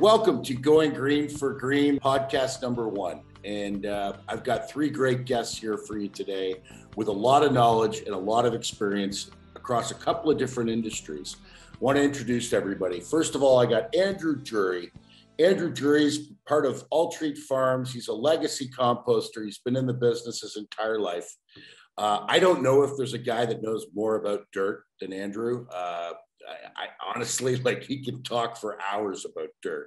Welcome to Going Green for Green podcast number 1. And I've got 3 great guests here for you today with a lot of knowledge and a lot of experience across a couple of different industries. I want to introduce everybody. First of all, I got Andrew Drury. Andrew Drury is part of All Treat Farms. He's a legacy composter. He's been in the business his entire life. I don't know if there's a guy that knows more about dirt than Andrew. I honestly, he can talk for hours about dirt.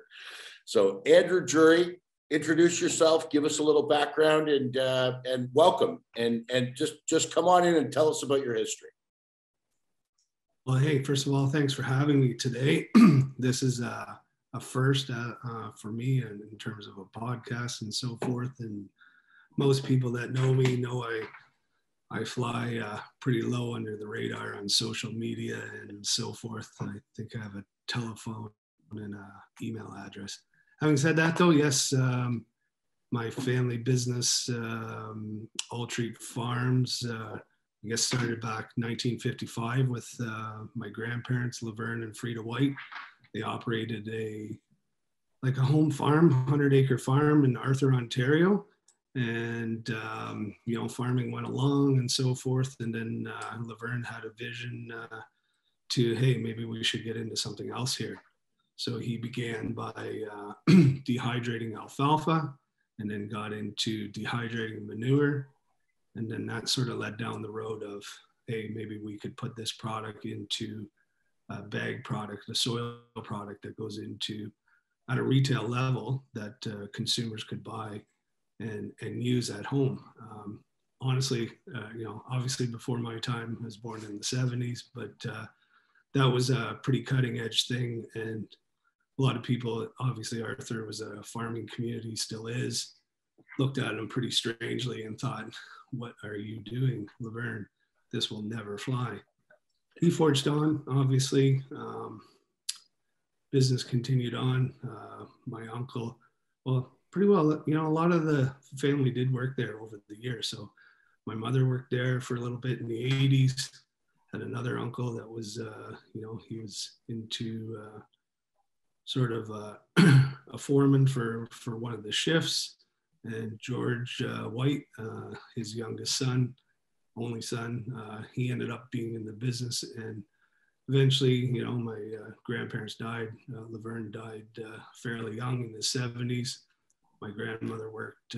So Andrew Drury, introduce yourself, give us a little background, and welcome, and just come on in and tell us about your history. Well, hey, first of all, thanks for having me today. This is a first for me in terms of a podcast and so forth. And most people that know me know I fly pretty low under the radar on social media and so forth. I think I have a telephone and an email address. Having said that, though, yes, my family business, All Treat Farms, I guess started back 1955 with my grandparents, Laverne and Frida White. They operated a home farm, 100-acre farm in Arthur, Ontario. And, farming went along and so forth. And then Laverne had a vision to, hey, maybe we should get into something else here. So he began by dehydrating alfalfa and then got into dehydrating manure. And then that sort of led down the road of, hey, maybe we could put this product into a bag product, a soil product that goes into at a retail level that consumers could buy and use at home. Honestly, obviously before my time, I was born in the 70s, but that was a pretty cutting edge thing. And a lot of people, obviously Arthur was a farming community, still is, looked at him pretty strangely and thought, what are you doing, Laverne? This will never fly. He forged on, obviously. Business continued on. My uncle, pretty well, a lot of the family did work there over the years. So my mother worked there for a little bit in the 80s. Had another uncle that was, he was into sort of a foreman for one of the shifts. And George White, his youngest son, only son, he ended up being in the business. And eventually, my grandparents died. Laverne died fairly young in the 70s. My grandmother worked,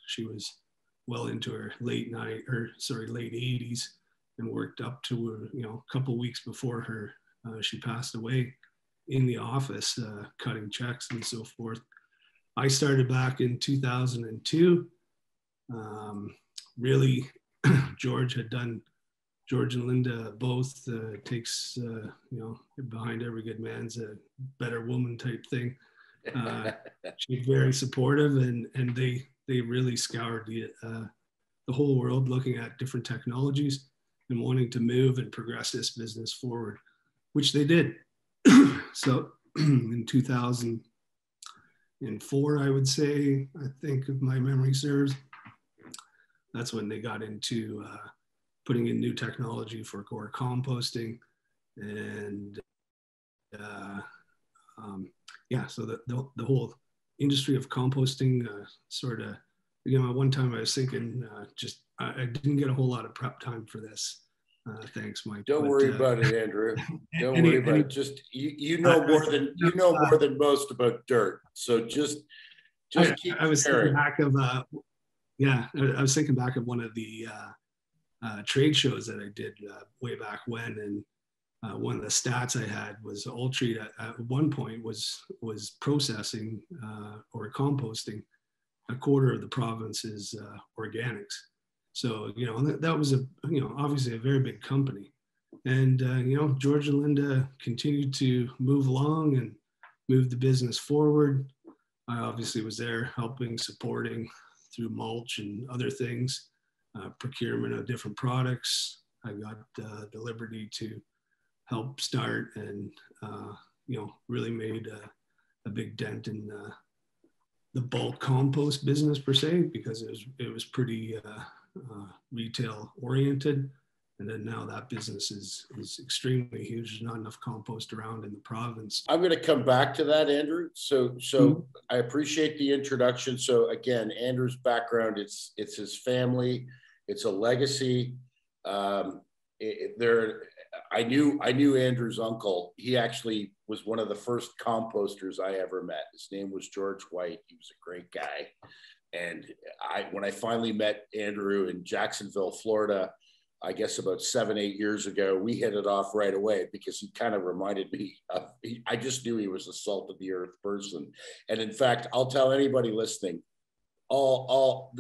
she was well into her late 80s and worked up to, a couple of weeks before she passed away in the office, cutting checks and so forth. I started back in 2002. Really, George and Linda both takes, behind every good man's a better woman type thing. She's very supportive, and they really scoured the whole world looking at different technologies and wanting to move and progress this business forward, which they did. So in 2004, I would say, I think if my memory serves, that's when they got into putting in new technology for core composting. And so the whole industry of composting sort of, at one time I was thinking I didn't get a whole lot of prep time for this. Thanks, Mike. Don't worry about it, Andrew. Don't worry about it. Just you know more than most about dirt. So just keep I was sharing. thinking back of I was thinking back of one of the trade shows that I did way back when, and one of the stats I had was All Treat at one point was processing or composting a quarter of the province's organics. So, that was obviously a very big company. And, George and Linda continued to move along and move the business forward. I obviously was there helping, supporting through mulch and other things, procurement of different products. I got the liberty to help start and, really made a big dent in the bulk compost business per se, because it was pretty retail oriented. And then now that business is extremely huge. There's not enough compost around in the province. I'm going to come back to that, Andrew. So I appreciate the introduction. So again, Andrew's background, it's his family, it's a legacy. I knew Andrew's uncle. He actually was one of the first composters I ever met. His name was George White. He was a great guy. And when I finally met Andrew in Jacksonville, Florida, I guess about 7-8 years ago, we hit it off right away because he kind of reminded me of, I just knew he was a salt of the earth person. And in fact, I'll tell anybody listening, all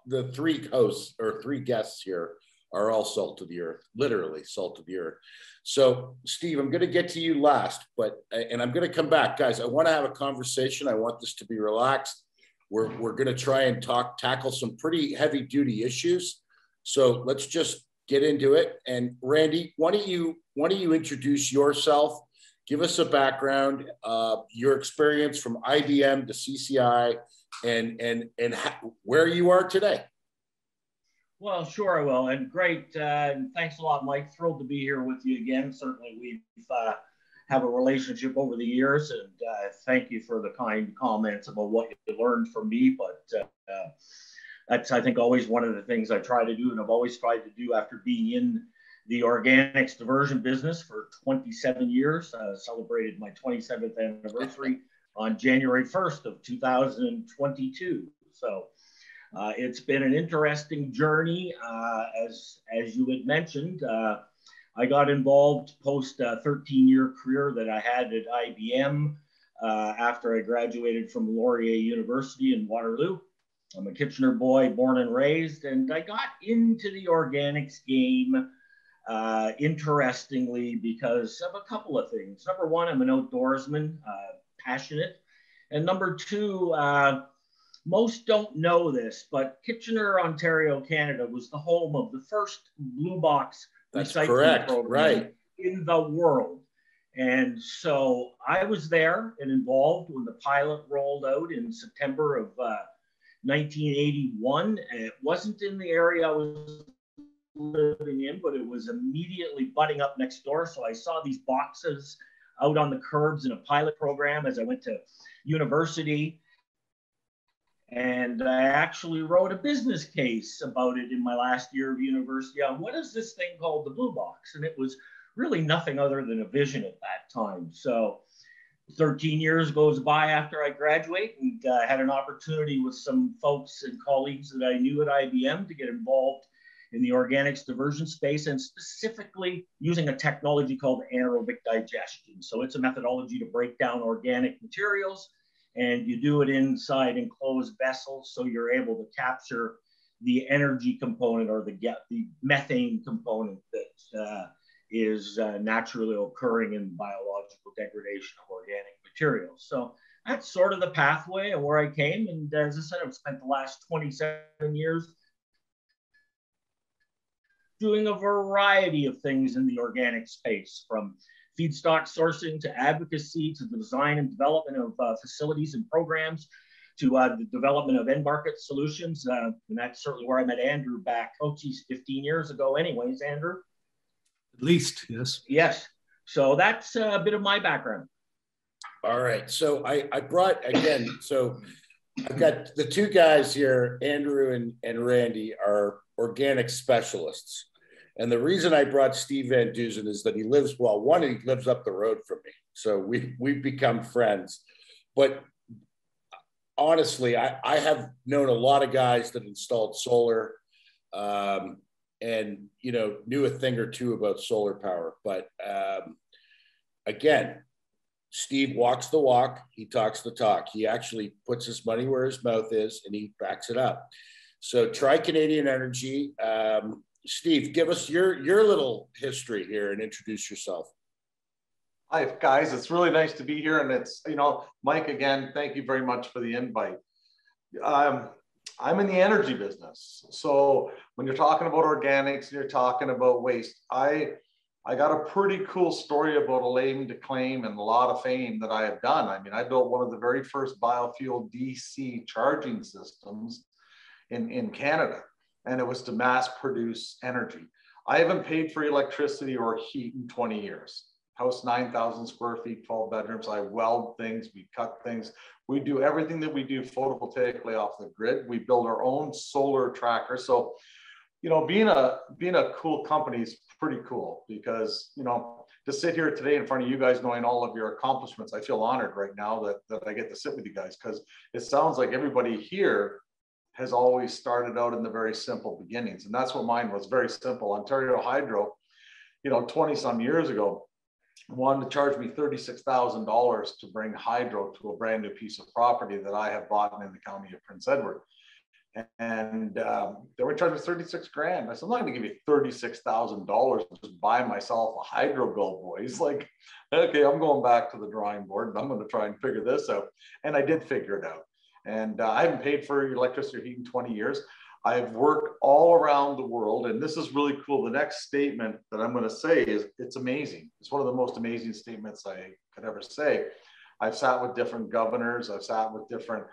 the three hosts or three guests here are all salt of the earth, literally salt of the earth. So Steve, I'm going to get to you last, and I'm going to come back. Guys, I want to have a conversation. I want this to be relaxed. We're going to try and tackle some pretty heavy duty issues. So let's just get into it. And Randy, why don't you introduce yourself? Give us a background, your experience from IBM to CCI, and where you are today. Well, sure I will. And great. Thanks a lot, Mike. Thrilled to be here with you again. Certainly we've have a relationship over the years, and thank you for the kind comments about what you learned from me. But that's, I think, always one of the things I try to do, and I've always tried to do after being in the organics diversion business for 27 years. Celebrated my 27th anniversary on January 1st of 2022. So it's been an interesting journey. As you had mentioned, I got involved post a 13-year career that I had at IBM after I graduated from Laurier University in Waterloo. I'm a Kitchener boy, born and raised, and I got into the organics game, interestingly, because of a couple of things. Number one, I'm an outdoorsman, passionate. And number two, most don't know this, but Kitchener, Ontario, Canada was the home of the first blue box recycling program in the world. And so I was there and involved when the pilot rolled out in September of 1981. It wasn't in the area I was living in, but it was immediately butting up next door. So I saw these boxes out on the curbs in a pilot program as I went to university. And I actually wrote a business case about it in my last year of university on what is this thing called the blue box? And it was really nothing other than a vision at that time. So 13 years goes by after I graduate, and I had an opportunity with some folks and colleagues that I knew at IBM to get involved in the organics diversion space, and specifically using a technology called anaerobic digestion. So it's a methodology to break down organic materials, and you do it inside enclosed vessels, so you're able to capture the energy component or the methane component that is naturally occurring in biological degradation of organic materials. So that's sort of the pathway and where I came. And as I said, I've spent the last 27 years doing a variety of things in the organic space, from feedstock sourcing to advocacy to the design and development of facilities and programs to the development of end market solutions. And that's certainly where I met Andrew back, 15 years ago anyways, Andrew. At least, yes. Yes. So that's a bit of my background. All right. So I brought, again, so I've got the two guys here, Andrew and Randy, are organic specialists. And the reason I brought Steve Van Dusen is that he lives up the road from me. So we've become friends. But honestly, I have known a lot of guys that installed solar, and knew a thing or two about solar power. But again, Steve walks the walk, he talks the talk. He actually puts his money where his mouth is, and he backs it up. So Tri Canadian Energy. Steve, give us your little history here and introduce yourself. Hi, guys. It's really nice to be here. And it's, Mike, again, thank you very much for the invite. I'm in the energy business. So when you're talking about organics and you're talking about waste, I got a pretty cool story about a claim to claim and a lot of fame that I have done. I mean, I built one of the very first biofuel DC charging systems in Canada, and it was to mass produce energy. I haven't paid for electricity or heat in 20 years. House 9,000 square feet, 12 bedrooms. I weld things, we cut things. We do everything that we do photovoltaically off the grid. We build our own solar tracker. So, you know, being a cool company is pretty cool, because, you know, to sit here today in front of you guys, knowing all of your accomplishments, I feel honored right now that I get to sit with you guys, because it sounds like everybody here has always started out in the very simple beginnings. And that's what mine was, very simple. Ontario Hydro, you know, 20 some years ago, wanted to charge me $36,000 to bring hydro to a brand new piece of property that I have bought in the county of Prince Edward. And they were charging 36 grand. I said, I'm not going to give you $36,000 to just buy myself a hydro bill, boys. Like, okay, I'm going back to the drawing board and I'm going to try and figure this out. And I did figure it out. And I haven't paid for electricity or heat in 20 years. I've worked all around the world, and this is really cool. The next statement that I'm going to say is, it's amazing. It's one of the most amazing statements I could ever say. I've sat with different governors. I've sat with different,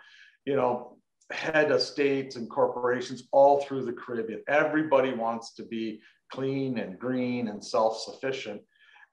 you know, head of states and corporations all through the Caribbean. Everybody wants to be clean and green and self-sufficient.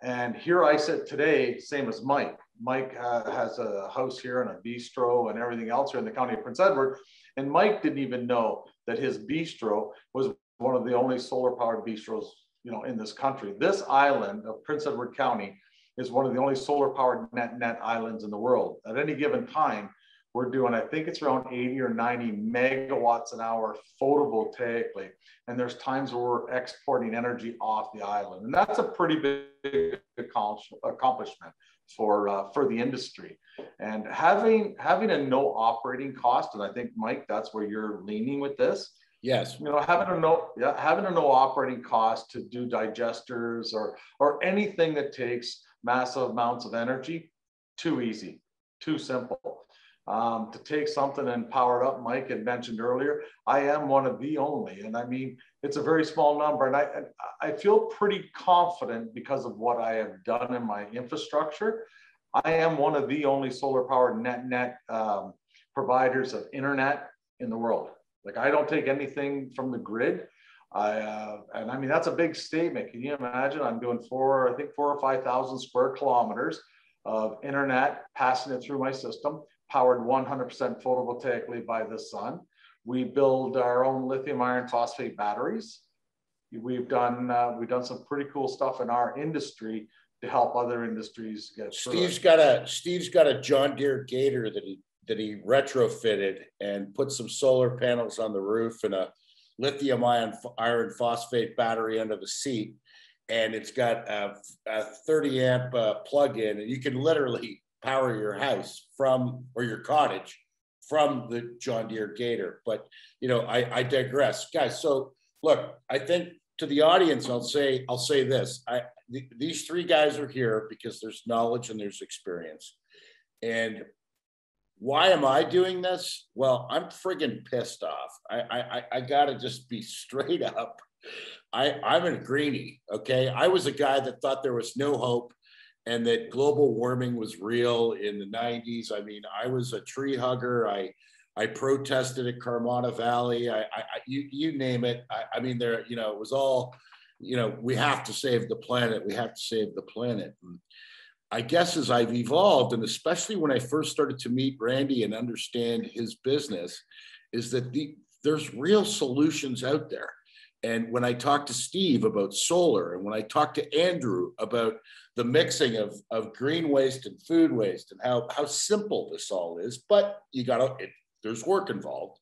And here I sit today, same as Mike. Mike has a house here and a bistro and everything else here in the county of Prince Edward. And Mike didn't even know that his bistro was one of the only solar powered bistros, you know, in this country. This island of Prince Edward County is one of the only solar powered net islands in the world. At any given time, we're doing, I think it's around 80 or 90 megawatts an hour photovoltaically. And there's times where we're exporting energy off the island. And that's a pretty big accomplishment for the industry. And having a no operating cost, and I think, Mike, that's where you're leaning with this. Yes. You know, having a no operating cost to do digesters or anything that takes massive amounts of energy, too easy, too simple. To take something and power it up, Mike had mentioned earlier, I am one of the only, and I mean, it's a very small number. And I feel pretty confident because of what I have done in my infrastructure. I am one of the only solar powered net providers of internet in the world. Like, I don't take anything from the grid. And I mean, that's a big statement. Can you imagine? I'm doing 4 or 5,000 square kilometers of internet, passing it through my system, powered 100% photovoltaically by the sun. We build our own lithium iron phosphate batteries. We've done some pretty cool stuff in our industry to help other industries get through. Steve's got a John Deere Gator that he retrofitted and put some solar panels on the roof and a lithium iron phosphate battery under the seat. And it's got a 30 amp plug-in, and you can literally power your house or your cottage from the John Deere Gator. But, you know, I digress, guys. So look, I think to the audience, I'll say this. These three guys are here because there's knowledge and there's experience. And why am I doing this? Well, I'm friggin' pissed off. I gotta just be straight up. I'm a greenie, okay? I was a guy that thought there was no hope and that global warming was real in the 90s. I mean, I was a tree hugger. I protested at Carmona Valley. You name it. I mean, there, you know, it was all, you know, we have to save the planet. We have to save the planet. And I guess as I've evolved, and especially when I first started to meet Randy and understand his business, is that there's real solutions out there. And when I talked to Steve about solar, and when I talked to Andrew about the mixing of green waste and food waste and how simple this all is, but there's work involved.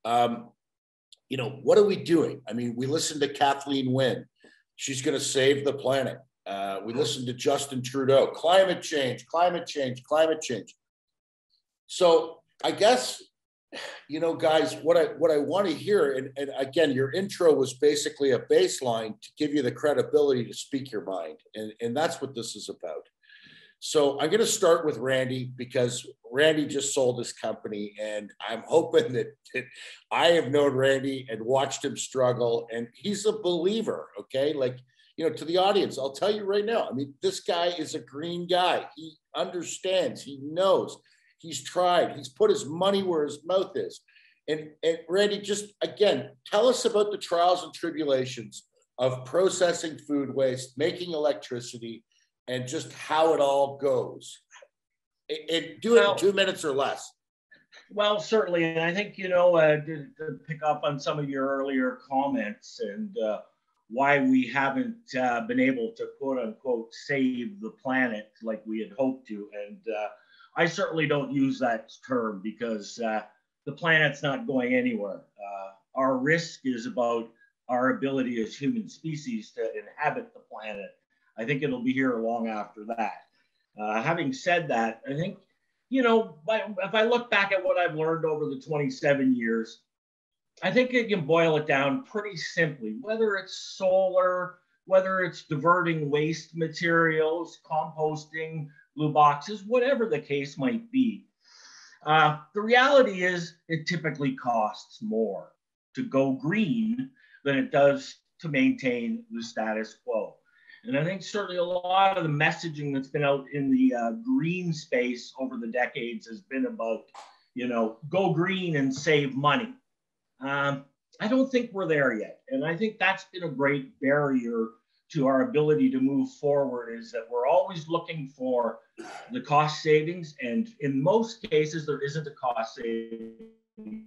You know, what are we doing? I mean, we listened to Kathleen Wynne. She's going to save the planet. We listened to Justin Trudeau. Climate change, climate change, climate change. So I guess, you know, guys, what I want to hear, and again, your intro was basically a baseline to give you the credibility to speak your mind. And that's what this is about. So I'm going to start with Randy, because Randy just sold his company, and I'm hoping that I have known Randy and watched him struggle, and he's a believer, okay? Like, you know, to the audience, I'll tell you right now, I mean, this guy is a green guy. He understands, he knows. He's tried. He's put his money where his mouth is. And Randy, just again, tell us about the trials and tribulations of processing food waste, making electricity, and just how it all goes. Do it in 2 minutes or less. Well, certainly. And I think, you know, to pick up on some of your earlier comments and why we haven't been able to, quote unquote, save the planet like we had hoped to. And I certainly don't use that term because the planet's not going anywhere. Our risk is about our ability as human species to inhabit the planet. I think it'll be here long after that. Having said that, I think, you know, if I look back at what I've learned over the 27 years, I think you can boil it down pretty simply, whether it's solar, whether it's diverting waste materials, composting, blue boxes, whatever the case might be. The reality is it typically costs more to go green than it does to maintain the status quo. And I think certainly a lot of the messaging that's been out in the green space over the decades has been about, you know, go green and save money. I don't think we're there yet. And I think that's been a great barrier to our ability to move forward, is that we're always looking for the cost savings. And in most cases, there isn't a cost savings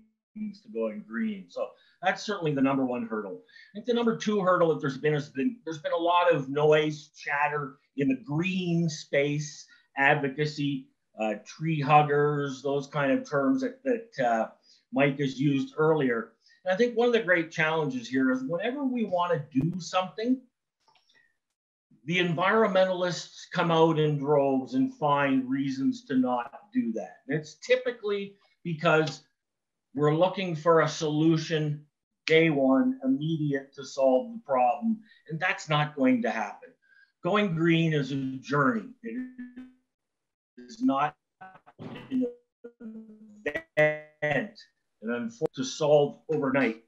to going green. So that's certainly the number one hurdle. I think the number two hurdle that there's been a lot of noise, chatter in the green space, advocacy, tree huggers, those kind of terms that Mike has used earlier. And I think one of the great challenges here is whenever we want to do something, the environmentalists come out in droves and find reasons to not do that. And it's typically because we're looking for a solution day one, immediate, to solve the problem. And that's not going to happen. Going green is a journey. It is not an event, and to solve overnight.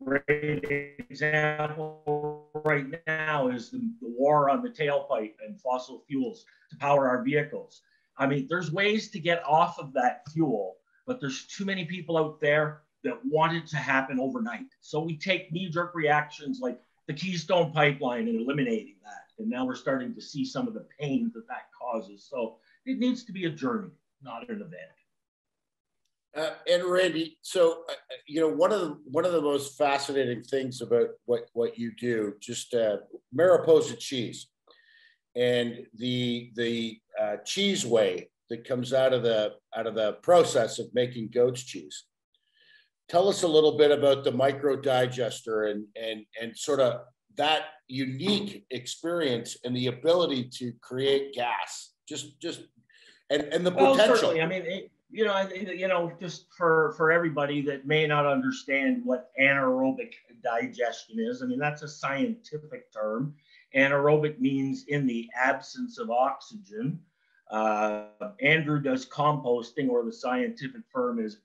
Great example right now is the war on the tailpipe and fossil fuels to power our vehicles. I mean, there's ways to get off of that fuel, but there's too many people out there that want it to happen overnight. So we take knee-jerk reactions like the Keystone Pipeline and eliminating that. And now we're starting to see some of the pain that that causes. So it needs to be a journey, not an event. And Randy, so you know, one of the most fascinating things about what you do, just Mariposa cheese, and the cheese whey that comes out of the process of making goat's cheese. Tell us a little bit about the micro digester and sort of that unique experience and the ability to create gas. And the potential. Certainly. I mean, just for everybody that may not understand what anaerobic digestion is, I mean, that's a scientific term. Anaerobic means in the absence of oxygen. Andrew does composting, or the scientific term is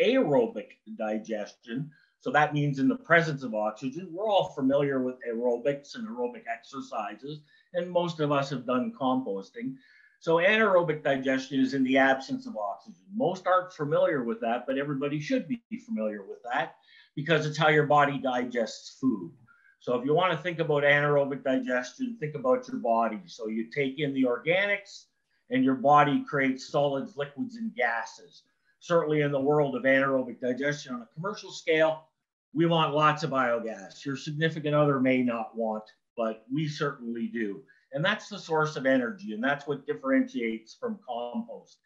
aerobic digestion. So that means in the presence of oxygen. We're all familiar with aerobics and aerobic exercises, and most of us have done composting. So anaerobic digestion is in the absence of oxygen. Most aren't familiar with that, but everybody should be familiar with that because it's how your body digests food. So if you want to think about anaerobic digestion, think about your body. So you take in the organics and your body creates solids, liquids, and gases. Certainly in the world of anaerobic digestion on a commercial scale, we want lots of biogas. Your significant other may not want, but we certainly do. And that's the source of energy, and that's what differentiates from compost.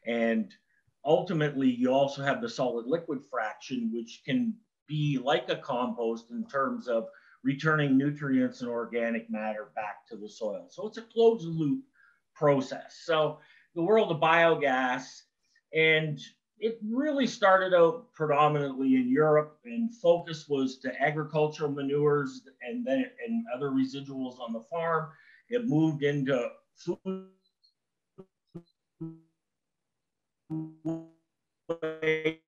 And ultimately, you also have the solid liquid fraction, which can be like a compost in terms of returning nutrients and organic matter back to the soil. So it's a closed loop process. So the world of biogas, and it really started out predominantly in Europe, and focus was to agricultural manures and then and other residuals on the farm. It moved into food waste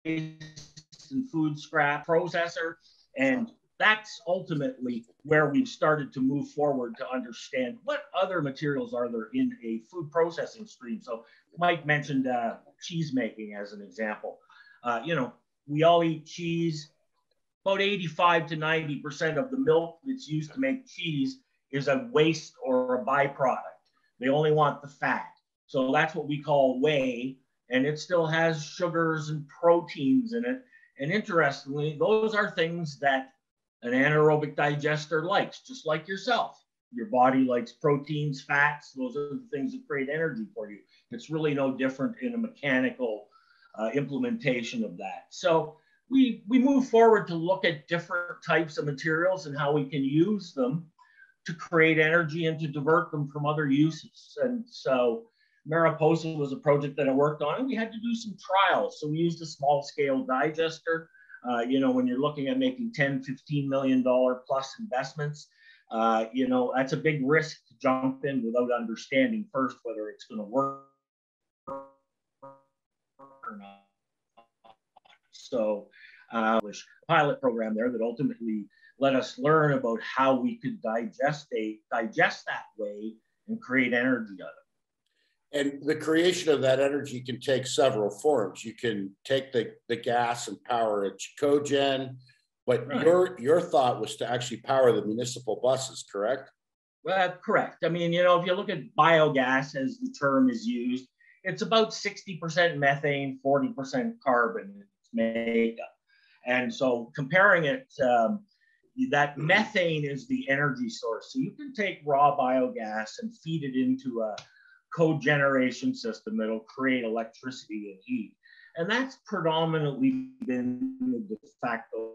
and food scrap processor. And that's ultimately where we've started to move forward to understand what other materials are there in a food processing stream. So Mike mentioned cheese making as an example. We all eat cheese. about 85 to 90% of the milk that's used to make cheese is a waste or a byproduct. They only want the fat. So that's what we call whey, and it still has sugars and proteins in it. And interestingly, those are things that an anaerobic digester likes, just like yourself. Your body likes proteins, fats. Those are the things that create energy for you. It's really no different in a mechanical implementation of that. So we move forward to look at different types of materials and how we can use them to create energy and to divert them from other uses. And so Mariposa was a project that I worked on, and we had to do some trials. So we used a small scale digester. You know, when you're looking at making $10, $15 million plus investments, you know, that's a big risk to jump in without understanding first whether it's going to work or not. So pilot program there that ultimately let us learn about how we could digest that way and create energy out of it. And the creation of that energy can take several forms. You can take the gas and power it cogen, but right. your thought was to actually power the municipal buses, correct? Well, correct. I mean, you know, if you look at biogas as the term is used, it's about 60% methane, 40% carbon in its makeup. And so comparing it, that methane is the energy source. So you can take raw biogas and feed it into a cogeneration system that'll create electricity and heat. And that's predominantly been the de facto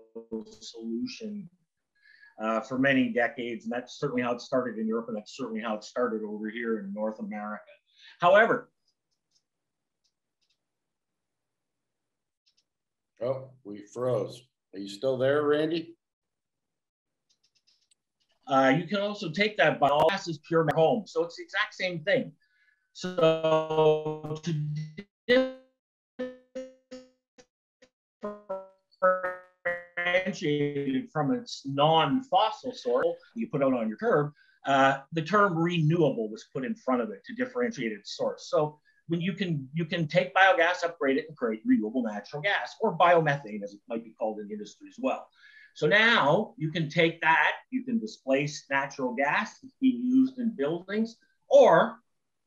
solution for many decades. And that's certainly how it started in Europe, and that's certainly how it started over here in North America. However, oh, we froze. Are you still there, Randy? You can also take that biogas as pure home. So it's the exact same thing. So to differentiate it from its non-fossil source you put out on your curb, the term renewable was put in front of it to differentiate its source. So when you can take biogas, upgrade it, and create renewable natural gas, or biomethane, as it might be called in the industry as well. So now you can take that, you can displace natural gas that's being used in buildings, or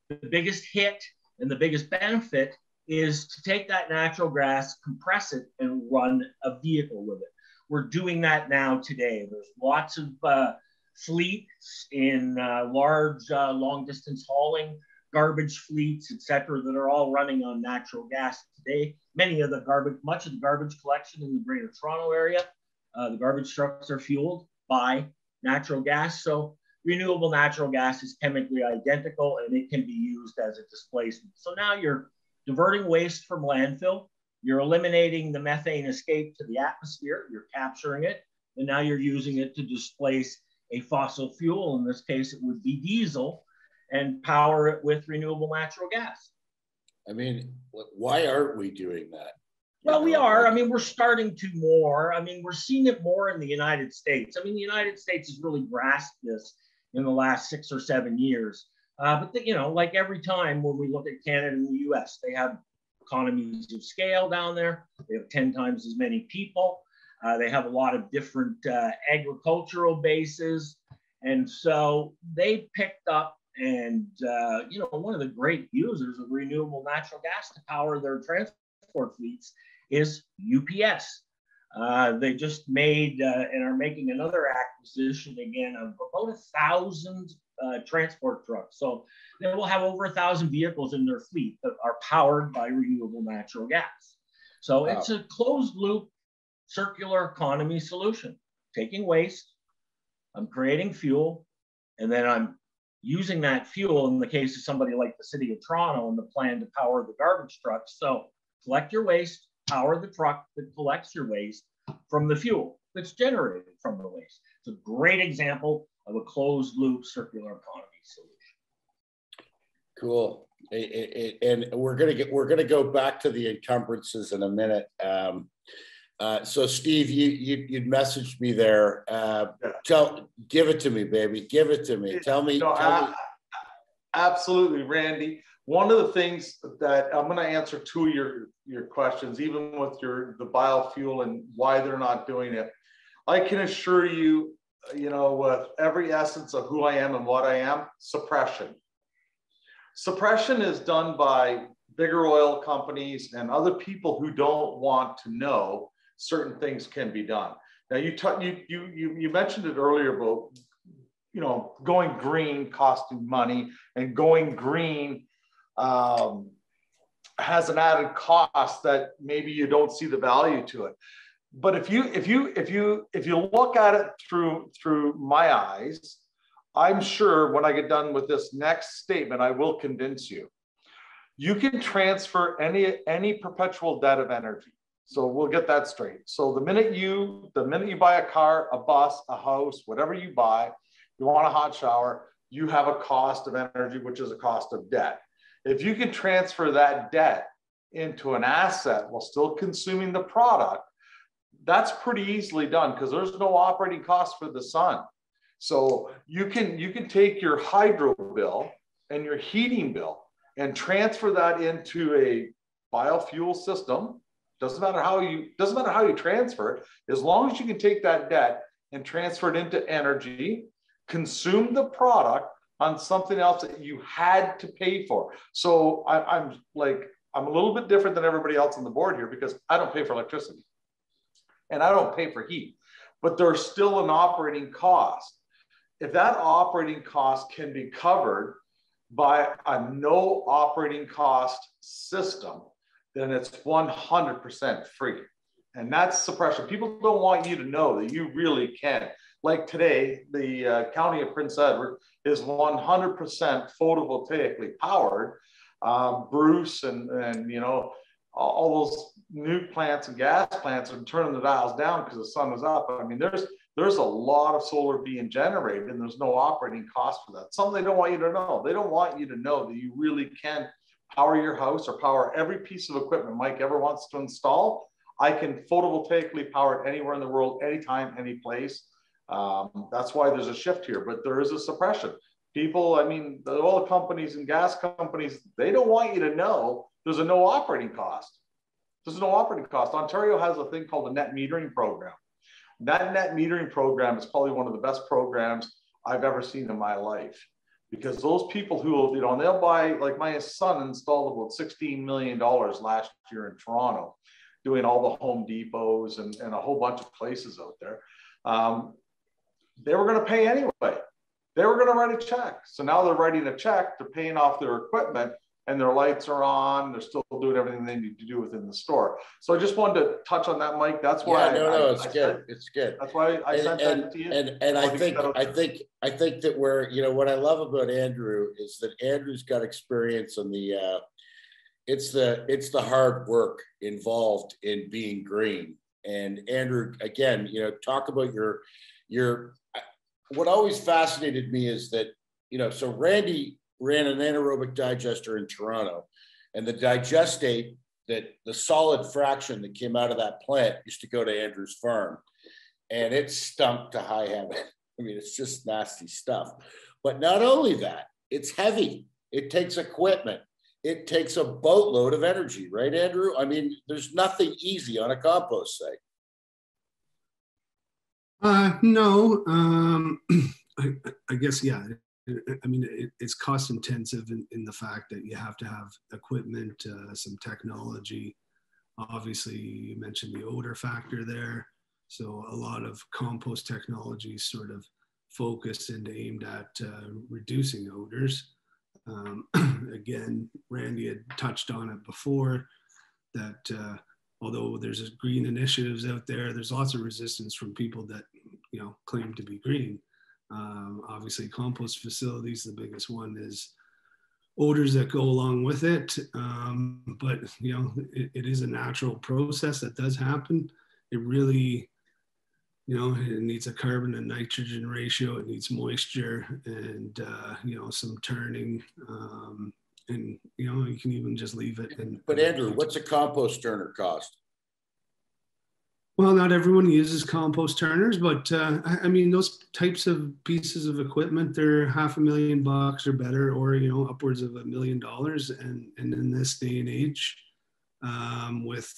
the biggest hit and the biggest benefit is to take that natural gas, compress it, and run a vehicle with it. We're doing that now today. There's lots of fleets in large long distance hauling, garbage fleets, et cetera, that are all running on natural gas today. Much of the garbage collection in the Greater Toronto area, the garbage trucks are fueled by natural gas. So renewable natural gas is chemically identical, and it can be used as a displacement. So now you're diverting waste from landfill, you're eliminating the methane escape to the atmosphere, you're capturing it, and now you're using it to displace a fossil fuel. In this case, it would be diesel, and power it with renewable natural gas. I mean, why aren't we doing that? Well, we are. I mean, we're starting to more. I mean, we're seeing it more in the United States. I mean, the United States has really grasped this in the last 6 or 7 years. But, you know, like every time when we look at Canada and the US, they have economies of scale down there. They have 10 times as many people. They have a lot of different agricultural bases. And so they picked up and, you know, one of the great users of renewable natural gas to power their transport fleets is UPS. They just made and are making another acquisition again of about 1,000 transport trucks. So they will have over 1,000 vehicles in their fleet that are powered by renewable natural gas. So wow. It's a closed loop circular economy solution. Taking waste, I'm creating fuel, and then I'm using that fuel in the case of somebody like the City of Toronto and the plan to power the garbage trucks. So collect your waste, power the truck that collects your waste from the fuel that's generated from the waste. It's a great example of a closed loop circular economy solution. Cool. And we're gonna go back to the encumbrances in a minute. So Steve, you'd messaged me there. Give it to me, baby. Give it to me. Tell me. Absolutely, Randy. One of the things that I'm going to answer two of your questions, even with the biofuel and why they're not doing it. I can assure you, you know, with every essence of who I am and what I am, suppression. Suppression is done by bigger oil companies and other people who don't want to know certain things can be done. Now, you mentioned it earlier about, you know, going green costing money, and going green has an added cost that maybe you don't see the value to it. But if you look at it through my eyes, I'm sure when I get done with this next statement, I will convince you. You can transfer any perpetual debt of energy. So we'll get that straight. So the minute you buy a car, a bus, a house, whatever you buy, you want a hot shower, you have a cost of energy, which is a cost of debt. If you can transfer that debt into an asset while still consuming the product, that's pretty easily done because there's no operating cost for the sun. So you can take your hydro bill and your heating bill and transfer that into a biofuel system. Doesn't matter how you transfer it, as long as you can take that debt and transfer it into energy, consume the product on something else that you had to pay for. So I'm a little bit different than everybody else on the board here because I don't pay for electricity and I don't pay for heat, but there's still an operating cost. If that operating cost can be covered by a no operating cost system, then it's 100% free. And that's suppression. People don't want you to know that you really can. Like today, the County of Prince Edward is 100% photovoltaically powered. Bruce and you know, all those nuke plants and gas plants are turning the dials down because the sun was up. I mean, there's a lot of solar being generated and there's no operating cost for that. Something they don't want you to know. They don't want you to know that you really can power your house or power every piece of equipment Mike ever wants to install. I can photovoltaically power it anywhere in the world, anytime, any place. That's why there's a shift here, but there is a suppression. People, I mean, the oil companies and gas companies, they don't want you to know there's a no operating cost. There's no operating cost. Ontario has a thing called a net metering program. That net metering program is probably one of the best programs I've ever seen in my life, because those people who, you know, they'll buy, like my son installed about $16 million last year in Toronto, doing all the Home Depots and a whole bunch of places out there. They were going to pay anyway. They were going to write a check. So now they're writing a check, they're paying off their equipment, and their lights are on. They're still doing everything they need to do within the store. So I just wanted to touch on that, Mike. That's why it's good. It's good. That's why I sent that to you. And I think that where, you know, what I love about Andrew is that Andrew's got experience on the it's the hard work involved in being green. And Andrew, again, you know, talk about your what always fascinated me is that, you know, so Randy ran an anaerobic digester in Toronto, and the digestate, that the solid fraction that came out of that plant used to go to Andrew's farm, and it stunk to high heaven. I mean, it's just nasty stuff. But not only that, it's heavy. It takes equipment. It takes a boatload of energy, right, Andrew? I mean, there's nothing easy on a compost site. No, I guess, yeah. I mean, it's cost intensive in the fact that you have to have equipment, some technology. Obviously, you mentioned the odor factor there. So a lot of compost technology is sort of focused and aimed at reducing odors. Again, Randy had touched on it before that although there's green initiatives out there, there's lots of resistance from people that, you know, claim to be green. Obviously, compost facilities, the biggest one is odors that go along with it. But, you know, it is a natural process that does happen. It really, you know, it needs a carbon and nitrogen ratio. It needs moisture and, you know, some turning. And, you know, you can even just leave it. But Andrew, what's a compost turner cost? Well, not everyone uses compost turners, but I mean, those types of pieces of equipment, they're $500,000 or better, or, you know, upwards of $1 million. And in this day and age, with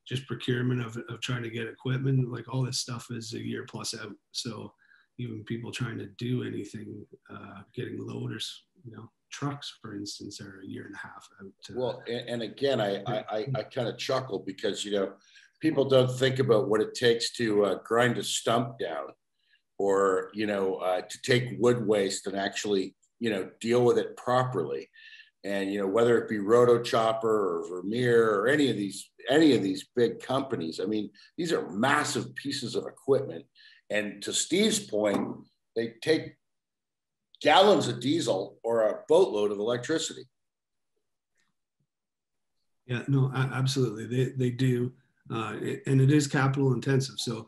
just procurement of trying to get equipment, like all this stuff is a year plus out. So even people trying to do anything, getting loaders, trucks, for instance, are a year and a half out. Well, and again, I kind of chuckle because, people don't think about what it takes to grind a stump down, or, to take wood waste and actually, deal with it properly. And, whether it be Roto Chopper or Vermeer or any of these big companies, I mean, these are massive pieces of equipment. And to Steve's point, they take gallons of diesel or a boatload of electricity. Yeah, no, absolutely. They do. And it is capital intensive. So,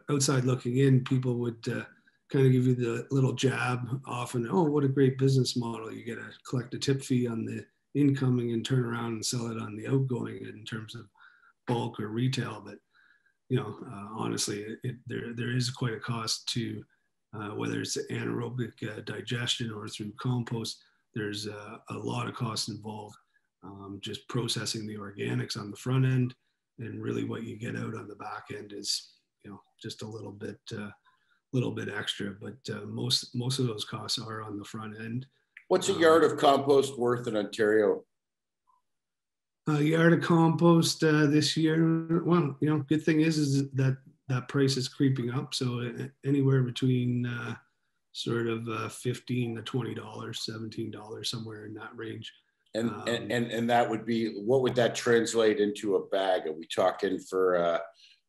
outside looking in, people would kind of give you the little jab often. Oh, what a great business model. You get to collect a tip fee on the incoming and turn around and sell it on the outgoing in terms of bulk or retail. But, honestly, there is quite a cost to whether it's anaerobic digestion or through compost. There's a lot of costs involved. Just processing the organics on the front end, and really what you get out on the back end is, just a little bit extra. But most of those costs are on the front end. What's a yard of compost worth in Ontario? A yard of compost this year, well, good thing is that price is creeping up. So anywhere between sort of $15 to $20, $17, somewhere in that range. And that would be, what would that translate into a bag? Are we talking for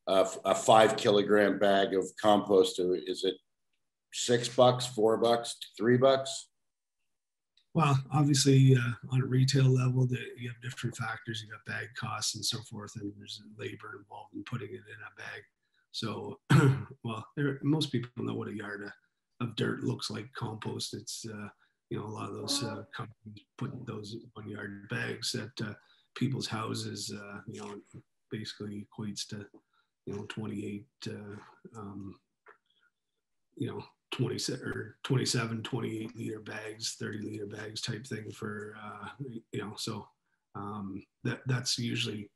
a 5 kilogram bag of compost? Is it $6, $4, $3? Well, obviously, on a retail level, you have different factors. You got bag costs and so forth, and there's labor involved in putting it in a bag. So, well, most people know what a yard of dirt looks like. Compost. It's a lot of those companies put those 1 yard bags at people's houses. Basically equates to 28. 27, 28 liter bags, 30 liter bags type thing for, that's usually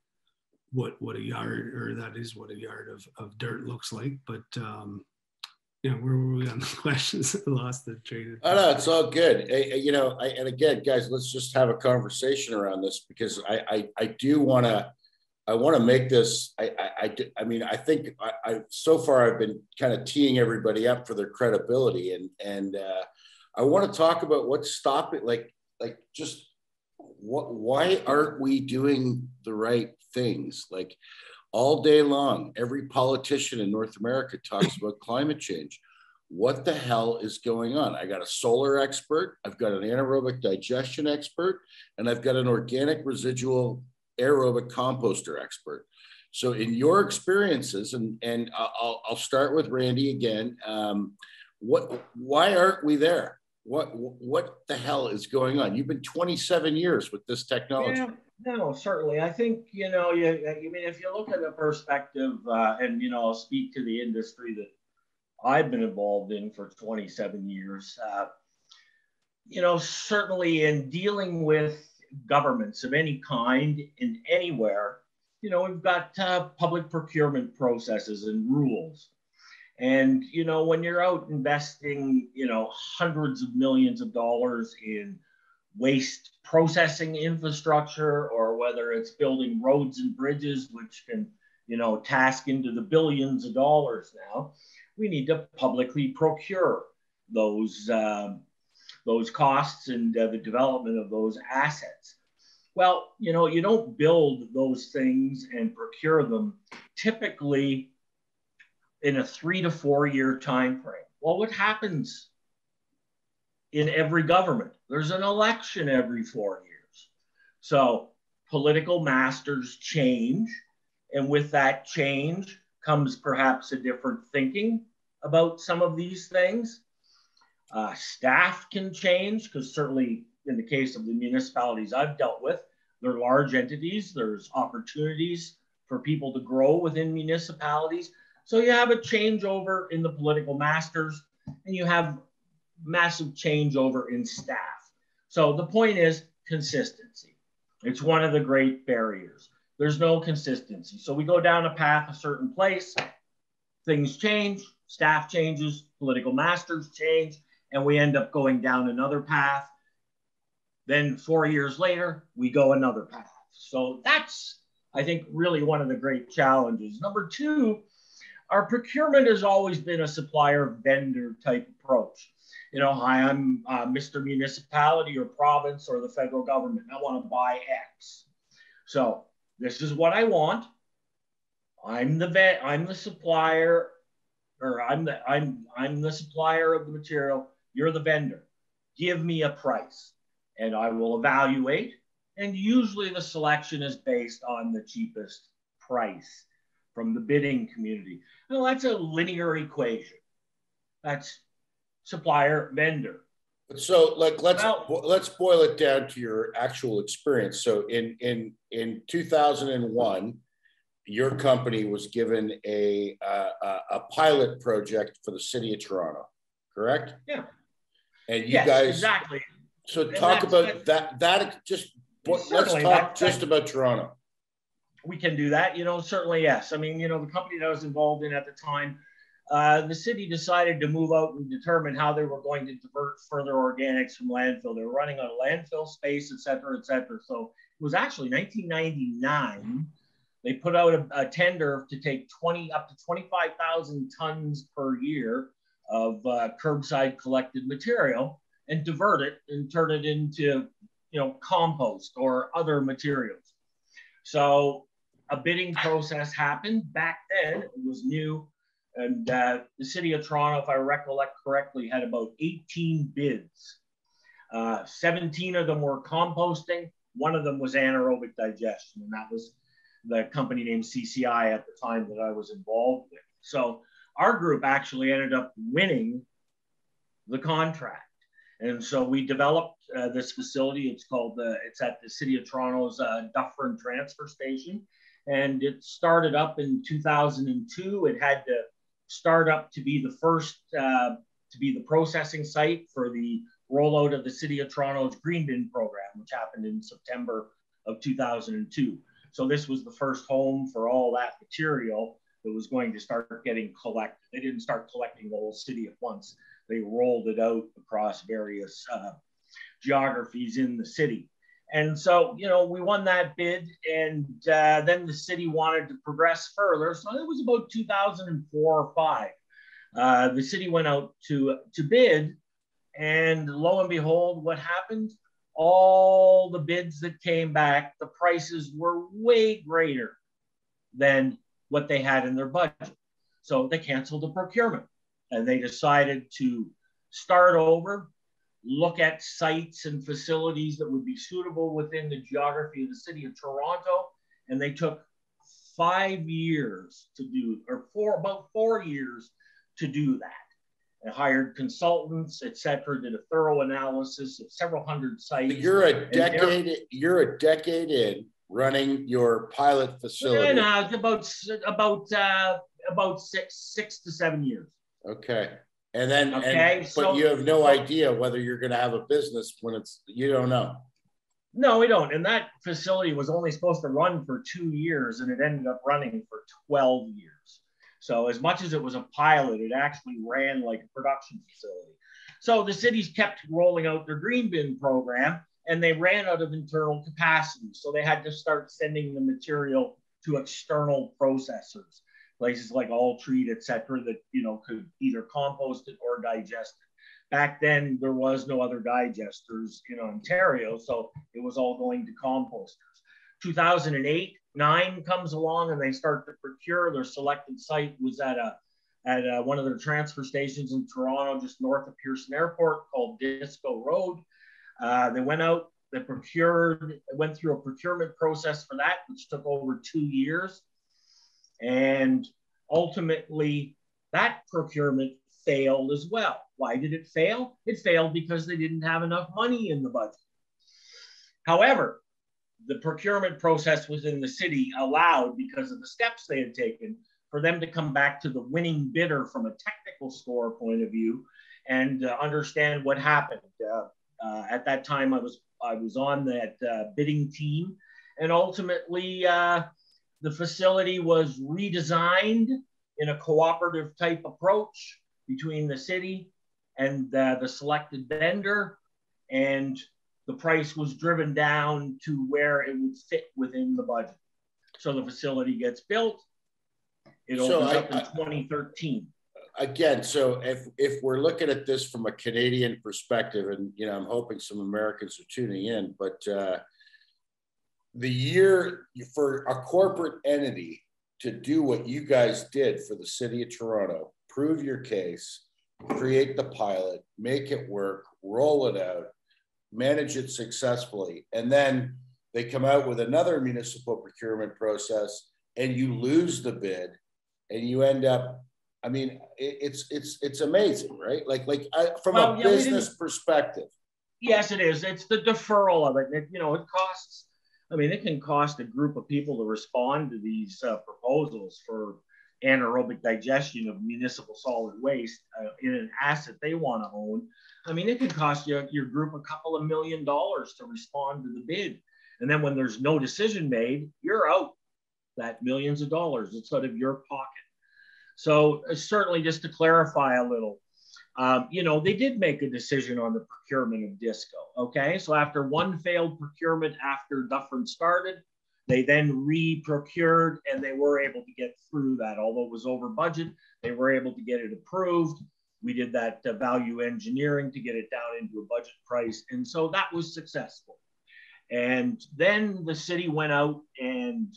what a yard, or that is what a yard of dirt looks like. But, where were we on the questions? I lost the train. Oh, no, it's all good. And again, guys, let's just have a conversation around this, because I do want to, make this, I think so far I've been kind of teeing everybody up for their credibility, and I want to talk about what's stopping, just why aren't we doing the right things? Like, all day long, every politician in North America talks about climate change. What the hell is going on? I got a solar expert, I've got an anaerobic digestion expert, and I've got an organic residual aerobic composter expert. So in your experiences, and I'll start with Randy again, why aren't we there? What the hell is going on? You've been 27 years with this technology. Yeah, no, certainly. I think, if you look at the perspective, and, I'll speak to the industry that I've been involved in for 27 years, certainly in dealing with governments of any kind and anywhere, we've got public procurement processes and rules. And, when you're out investing, hundreds of millions of dollars in waste processing infrastructure, or whether it's building roads and bridges, which can, task into the billions of dollars now, we need to publicly procure those costs and the development of those assets. Well, you don't build those things and procure them typically in a 3 to 4 year time frame. Well, what happens in every government? There's an election every 4 years. So political masters change, and with that change comes perhaps a different thinking about some of these things. Staff can change, because certainly in the case of the municipalities I've dealt with, they're large entities. There's opportunities for people to grow within municipalities. So you have a changeover in the political masters, and you have massive changeover in staff. So the point is consistency. It's one of the great barriers. there's no consistency. So we go down a path a certain place, things change, staff changes, political masters change, and we end up going down another path. Then 4 years later, we go another path. So that's, I think, really one of the great challenges. Number two, our procurement has always been a supplier vendor type approach. You know, hi, I'm Mr. Municipality or province or the federal government. I want to buy X. So this is what I want. I'm the supplier, or I'm the supplier of the material. You're the vendor. Give me a price, and I will evaluate. And usually the selection is based on the cheapest price from the bidding community. Well, that's a linear equation. That's supplier vendor. So, like, let's boil it down to your actual experience. So, in 2001, your company was given a pilot project for the city of Toronto, correct? Yeah. And you guys exactly. So talk about that. Let's talk just about Toronto. We can do that. You know, certainly yes. I mean, you know, the company that I was involved in at the time, the city decided to move out and determine how they were going to divert further organics from landfill. They were running out of landfill space, et cetera, et cetera. So it was actually 1999. They put out a tender to take up to 25,000 tons per year of curbside collected material and divert it and turn it into, you know, compost or other materials. So a bidding process happened. Back then, it was new. And the city of Toronto, if I recollect correctly, had about 18 bids. 17 of them were composting. One of them was anaerobic digestion. And that was the company named CCI at the time that I was involved with. So our group actually ended up winning the contract. And so we developed this facility. It's called, it's at the City of Toronto's Dufferin Transfer Station. And it started up in 2002. It had to start up to be the first, to be the processing site for the rollout of the City of Toronto's Green Bin program, which happened in September of 2002. So this was the first home for all that material that was going to start getting collected. They didn't start collecting the whole city at once. They rolled it out across various geographies in the city. And so, you know, we won that bid, and then the city wanted to progress further. So it was about 2004 or 5. The city went out to bid, and lo and behold, what happened? All the bids that came back, the prices were way greater than what they had in their budget. So they canceled the procurement, and they decided to start over, look at sites and facilities that would be suitable within the geography of the city of Toronto. And they took 5 years to do, or about 4 years to do that. And hired consultants, et cetera, did a thorough analysis of several hundred sites. You're a decade in running your pilot facility. No, about 6 to 7 years. Okay. And then, okay, but you have no idea whether you're going to have a business when you don't know. No, we don't. And that facility was only supposed to run for 2 years, and it ended up running for 12 years. So as much as it was a pilot, it actually ran like a production facility. So the cities kept rolling out their green bin program, and they ran out of internal capacity. So they had to start sending the material to external processors, places like Alltreat, et cetera, that, you know, could either compost it or digest it. Back then, there was no other digesters in Ontario, so it was all going to composters. 2008-9 comes along, and they start to procure. Their selected site was at one of their transfer stations in Toronto, just north of Pearson Airport, called Disco Road. They went out, they procured, went through a procurement process for that, which took over 2 years. And ultimately, that procurement failed as well. Why did it fail? It failed because they didn't have enough money in the budget. However, the procurement process within the city allowed, because of the steps they had taken, for them to come back to the winning bidder from a technical score point of view and understand what happened. At that time, I was on that bidding team, And ultimately, the facility was redesigned in a cooperative type approach between the city and the selected vendor. And the price was driven down to where it would fit within the budget. So the facility gets built. It opens up in 2013. Again, so if we're looking at this from a Canadian perspective, and I'm hoping some Americans are tuning in, but the year for a corporate entity to do what you guys did for the city of Toronto, prove your case, create the pilot, make it work, roll it out, manage it successfully, and then they come out with another municipal procurement process and you lose the bid and you end up, I mean, it's amazing, right? From a business perspective. Yes, it is. It's the deferral of it. It costs, it can cost a group of people to respond to these proposals for anaerobic digestion of municipal solid waste in an asset they want to own. It can cost your group a couple of $1 million to respond to the bid. And then when there's no decision made, you're out that millions of dollars. It's out of your pocket. So certainly just to clarify a little, they did make a decision on the procurement of Disco. Okay. So after one failed procurement after Dufferin started, they then re-procured and they were able to get through that. Although it was over budget, they were able to get it approved. We did that value engineering to get it down into a budget price. And so that was successful. And then the city went out and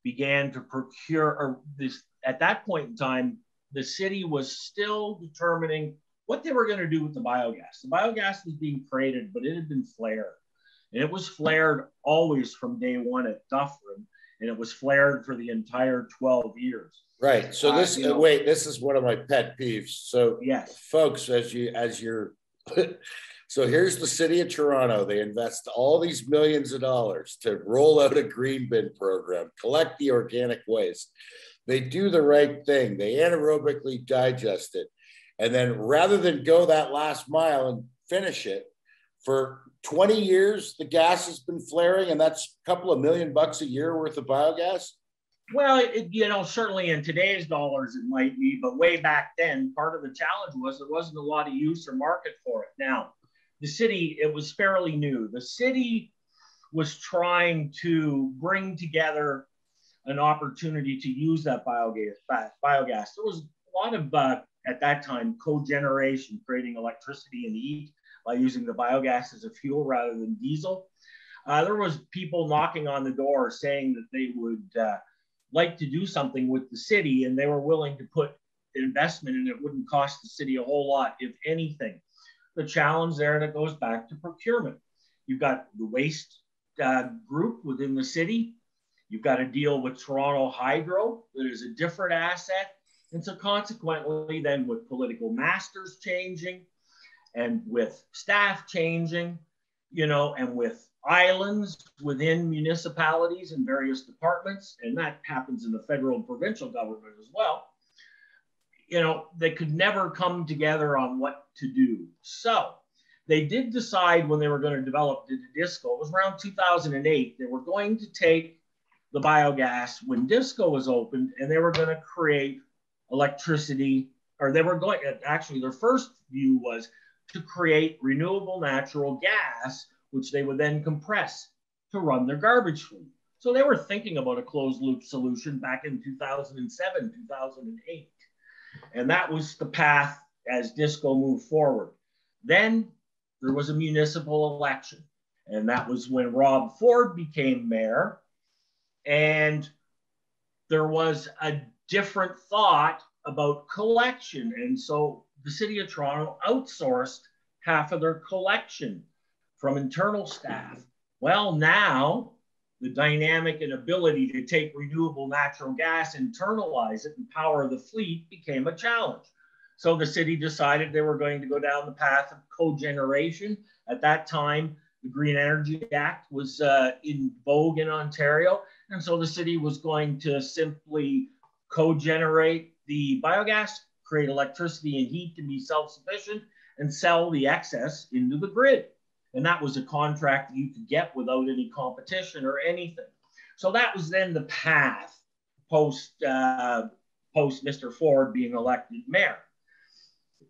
began to procure, at that point in time, the city was still determining what they were going to do with the biogas. The biogas was being created, but it had been flared. And it was flared always from day one at Dufferin, and it was flared for the entire 12 years. Right. So this, this is one of my pet peeves. So yes, folks, so here's the city of Toronto. They invest all these millions of dollars to roll out a green bin program, collect the organic waste. They do the right thing. They anaerobically digest it. And then rather than go that last mile and finish it, for 20 years, the gas has been flaring, and that's a couple of $1 million a year worth of biogas. Well, certainly in today's dollars it might be, but way back then, part of the challenge was there wasn't a lot of use or market for it. Now, the city, it was fairly new. The city was trying to bring together an opportunity to use that biogas. There was a lot of, at that time, cogeneration, creating electricity and heat by using the biogas as a fuel rather than diesel. There was people knocking on the door saying that they would like to do something with the city, and they were willing to put investment, and it wouldn't cost the city a whole lot, if anything. The challenge there, and it goes back to procurement. You've got the waste group within the city. You've got to deal with Toronto Hydro, that is a different asset. And so consequently, then with political masters changing, and with staff changing, and with islands within municipalities and various departments, and that happens in the federal and provincial government as well, they could never come together on what to do. So they did decide when they were going to develop the Disco, it was around 2008, they were going to take the biogas when Disco was opened, and they were going to create electricity, or they were going, actually their first view was to create renewable natural gas, which they would then compress to run their garbage fleet. So they were thinking about a closed loop solution back in 2007, 2008. And that was the path as Disco moved forward. Then there was a municipal election, and that was when Rob Ford became mayor. And there was a different thought about collection. And so the city of Toronto outsourced half of their collection from internal staff. Well, now the dynamic and ability to take renewable natural gas, internalize it, and power the fleet became a challenge. So the city decided they were going to go down the path of cogeneration. At that time, the Green Energy Act was in vogue in Ontario. And so the city was going to simply cogenerate the biogas, create electricity and heat to be self-sufficient, and sell the excess into the grid. And that was a contract that you could get without any competition or anything. So that was then the path post Mr. Ford being elected mayor.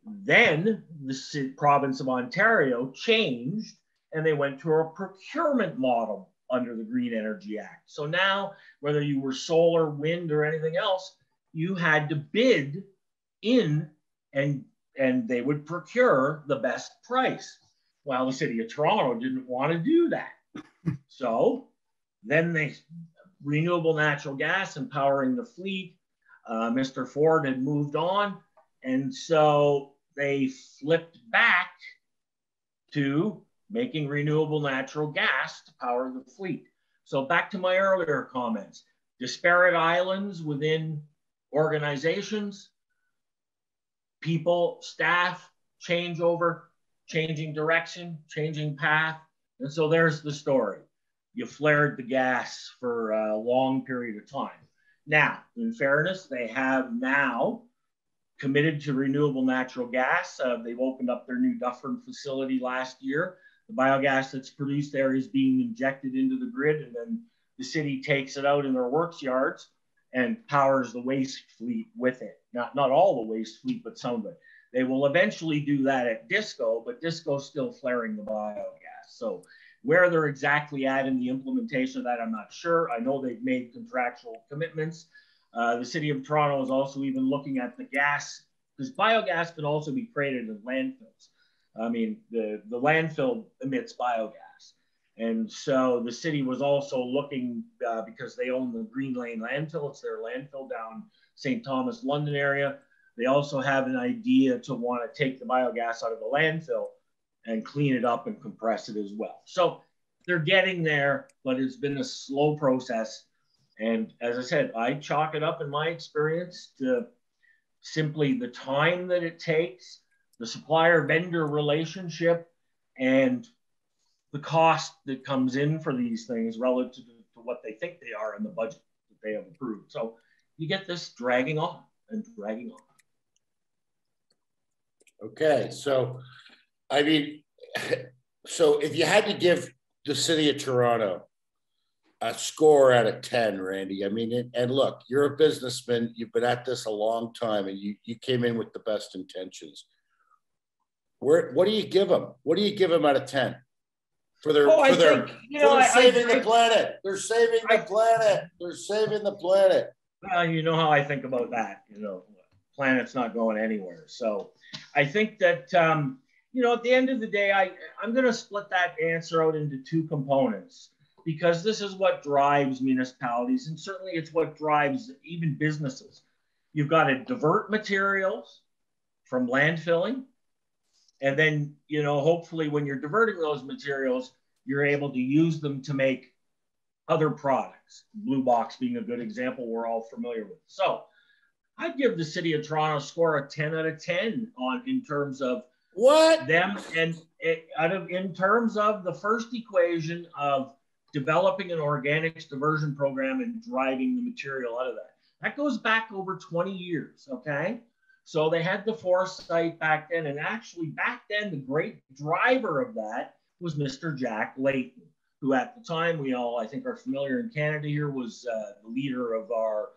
Then the province of Ontario changed and they went to a procurement model under the Green Energy Act. So now, whether you were solar, wind, or anything else, you had to bid in and they would procure the best price. Well, the city of Toronto didn't want to do that. So then renewable natural gas empowering the fleet. Mr. Ford had moved on. And so they flipped back to making renewable natural gas to power the fleet. So back to my earlier comments, disparate islands within organizations, people, staff, changeover, changing direction, changing path. And so there's the story. You flared the gas for a long period of time. Now, in fairness, they have now committed to renewable natural gas. They've opened up their new Dufferin facility last year. The biogas that's produced there is being injected into the grid, and then the city takes it out in their works yards and powers the waste fleet with it. Not all the waste fleet, but some of it. They will eventually do that at Disco, but Disco's still flaring the biogas. So where they're exactly at in the implementation of that, I'm not sure. I know they've made contractual commitments. The city of Toronto is also even looking at the gas, because biogas can also be created in landfills. I mean, the landfill emits biogas. And so the city was also looking, because they own the Green Lane landfill, it's their landfill down St. Thomas, London area. They also have an idea to want to take the biogas out of the landfill and clean it up and compress it as well. So they're getting there, but it's been a slow process. And as I said, I chalk it up in my experience to simply the time that it takes, the supplier-vendor relationship, and the cost that comes in for these things relative to what they think they are in the budget that they have approved. So you get this dragging on and dragging on. Okay, so I mean, so if you had to give the city of Toronto a score out of 10, Randy, I mean, and look, you're a businessman, you've been at this a long time, and you came in with the best intentions. What do you give them? What do you give them out of 10? They're saving the planet. They're saving the planet. They're saving the planet. Well, you know how I think about that. You know, planet's not going anywhere. So I think that, you know, at the end of the day, I'm going to split that answer out into two components, because this is what drives municipalities, and certainly it's what drives even businesses. You've got to divert materials from landfilling, and then, you know, hopefully when you're diverting those materials, you're able to use them to make other products. Blue Box being a good example we're all familiar with. So I'd give the city of Toronto a score of 10 out of 10 in terms of what them, and in terms of the first equation of developing an organics diversion program and driving the material out of that. That goes back over 20 years, okay? So they had the foresight back then, and actually back then, the great driver of that was Mr. Jack Layton, who at the time we all, I think, are familiar in Canada here, was the leader of our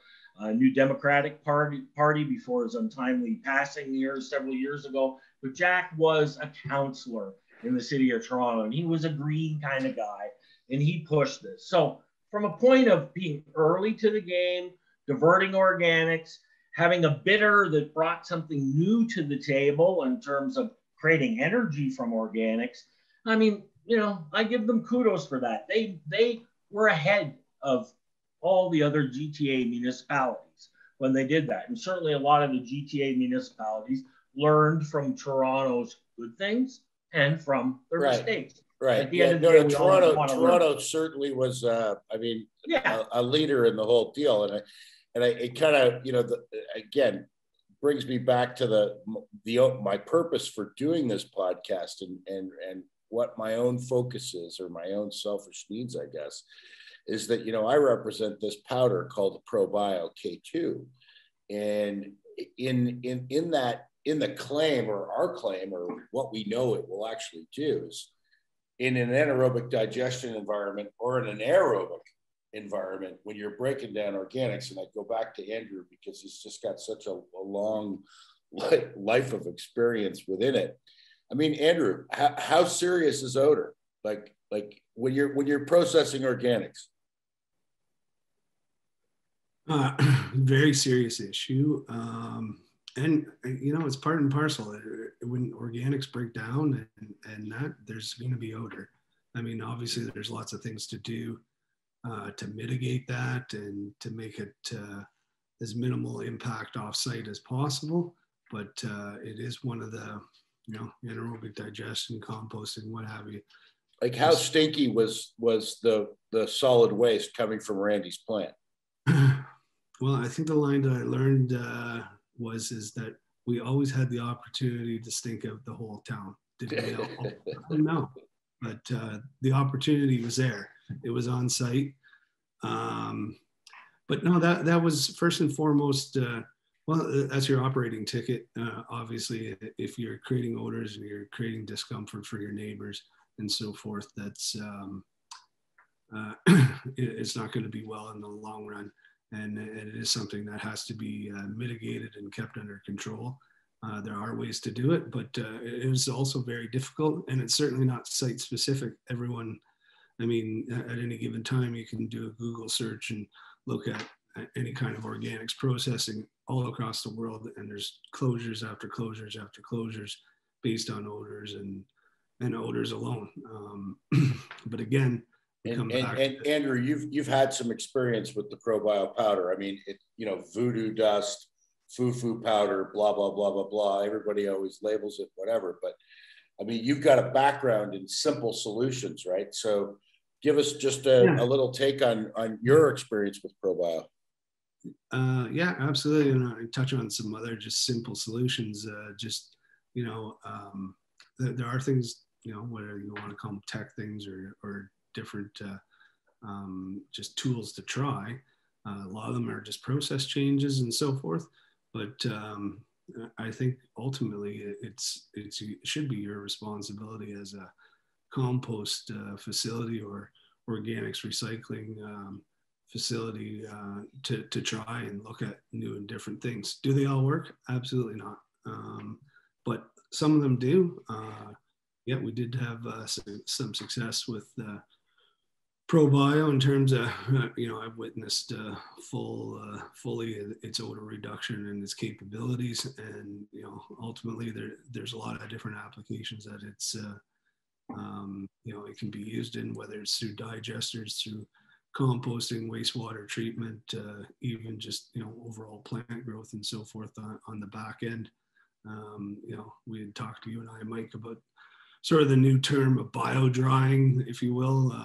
New Democratic Party before his untimely passing here several years ago. But Jack was a councillor in the city of Toronto, and he was a green kind of guy, and he pushed this. So from a point of being early to the game, diverting organics, having a bidder that brought something new to the table in terms of creating energy from organics, I mean, you know, I give them kudos for that. They were ahead of all the other GTA municipalities when they did that. And certainly a lot of the GTA municipalities learned from Toronto's good things and from their mistakes. Right. At the end of the day, Toronto certainly was, a leader in the whole deal. And it kind of, you know, again, brings me back to my purpose for doing this podcast and what my own focus is, or my own selfish needs, I guess, is that, you know, I represent this powder called the ProBio K2. And in the claim, or our claim, or what we know it will actually do, is in an anaerobic digestion environment or in an aerobic environment when you're breaking down organics. And I go back to Andrew because he's just got such a long life of experience within it. I mean, Andrew, how serious is odor? Like when you're processing organics? Very serious issue. And you know, it's part and parcel. When organics break down and that, there's going to be odor. I mean, obviously there's lots of things to do to mitigate that and to make it as minimal impact offsite as possible. But it is one of the, you know, anaerobic digestion, composting, what have you. Like how stinky was the solid waste coming from Randy's plant? Well, I think the line that I learned is that we always had the opportunity to stink out the whole town. Did we all? No, but the opportunity was there. It was on site. But no, that was first and foremost. Well, that's your operating ticket. Obviously, if you're creating odors and you're creating discomfort for your neighbors and so forth, that's it's not going to be well in the long run. And it is something that has to be mitigated and kept under control. There are ways to do it, but it is also very difficult, and it's certainly not site specific. Everyone, I mean, at any given time, you can do a Google search and look at any kind of organics processing all across the world, and there's closures after closures after closures based on odors and odors alone. But again, and Andrew, you've had some experience with the ProBio powder. I mean, you know, voodoo dust, foo-foo powder, blah, blah, blah, blah, blah. Everybody always labels it whatever. But I mean, you've got a background in simple solutions, right? So give us just a little take on your experience with ProBio. Yeah, absolutely. And I touch on some other just simple solutions. You know, there are things, you know, whether you want to call them tech things or different just tools to try. A lot of them are just process changes and so forth. But I think ultimately it should be your responsibility as a compost facility or organics recycling facility to try and look at new and different things. Do they all work? Absolutely not. But some of them do. Yeah, we did have some success with ProBio in terms of, you know, I've witnessed fully its odor reduction and its capabilities. And, you know, ultimately there's a lot of different applications that it's, you know, it can be used in, whether it's through digesters, through composting, wastewater treatment, even just, you know, overall plant growth and so forth on the back end. You know, we had talked to you and I, Mike, about sort of the new term of bio drying, if you will,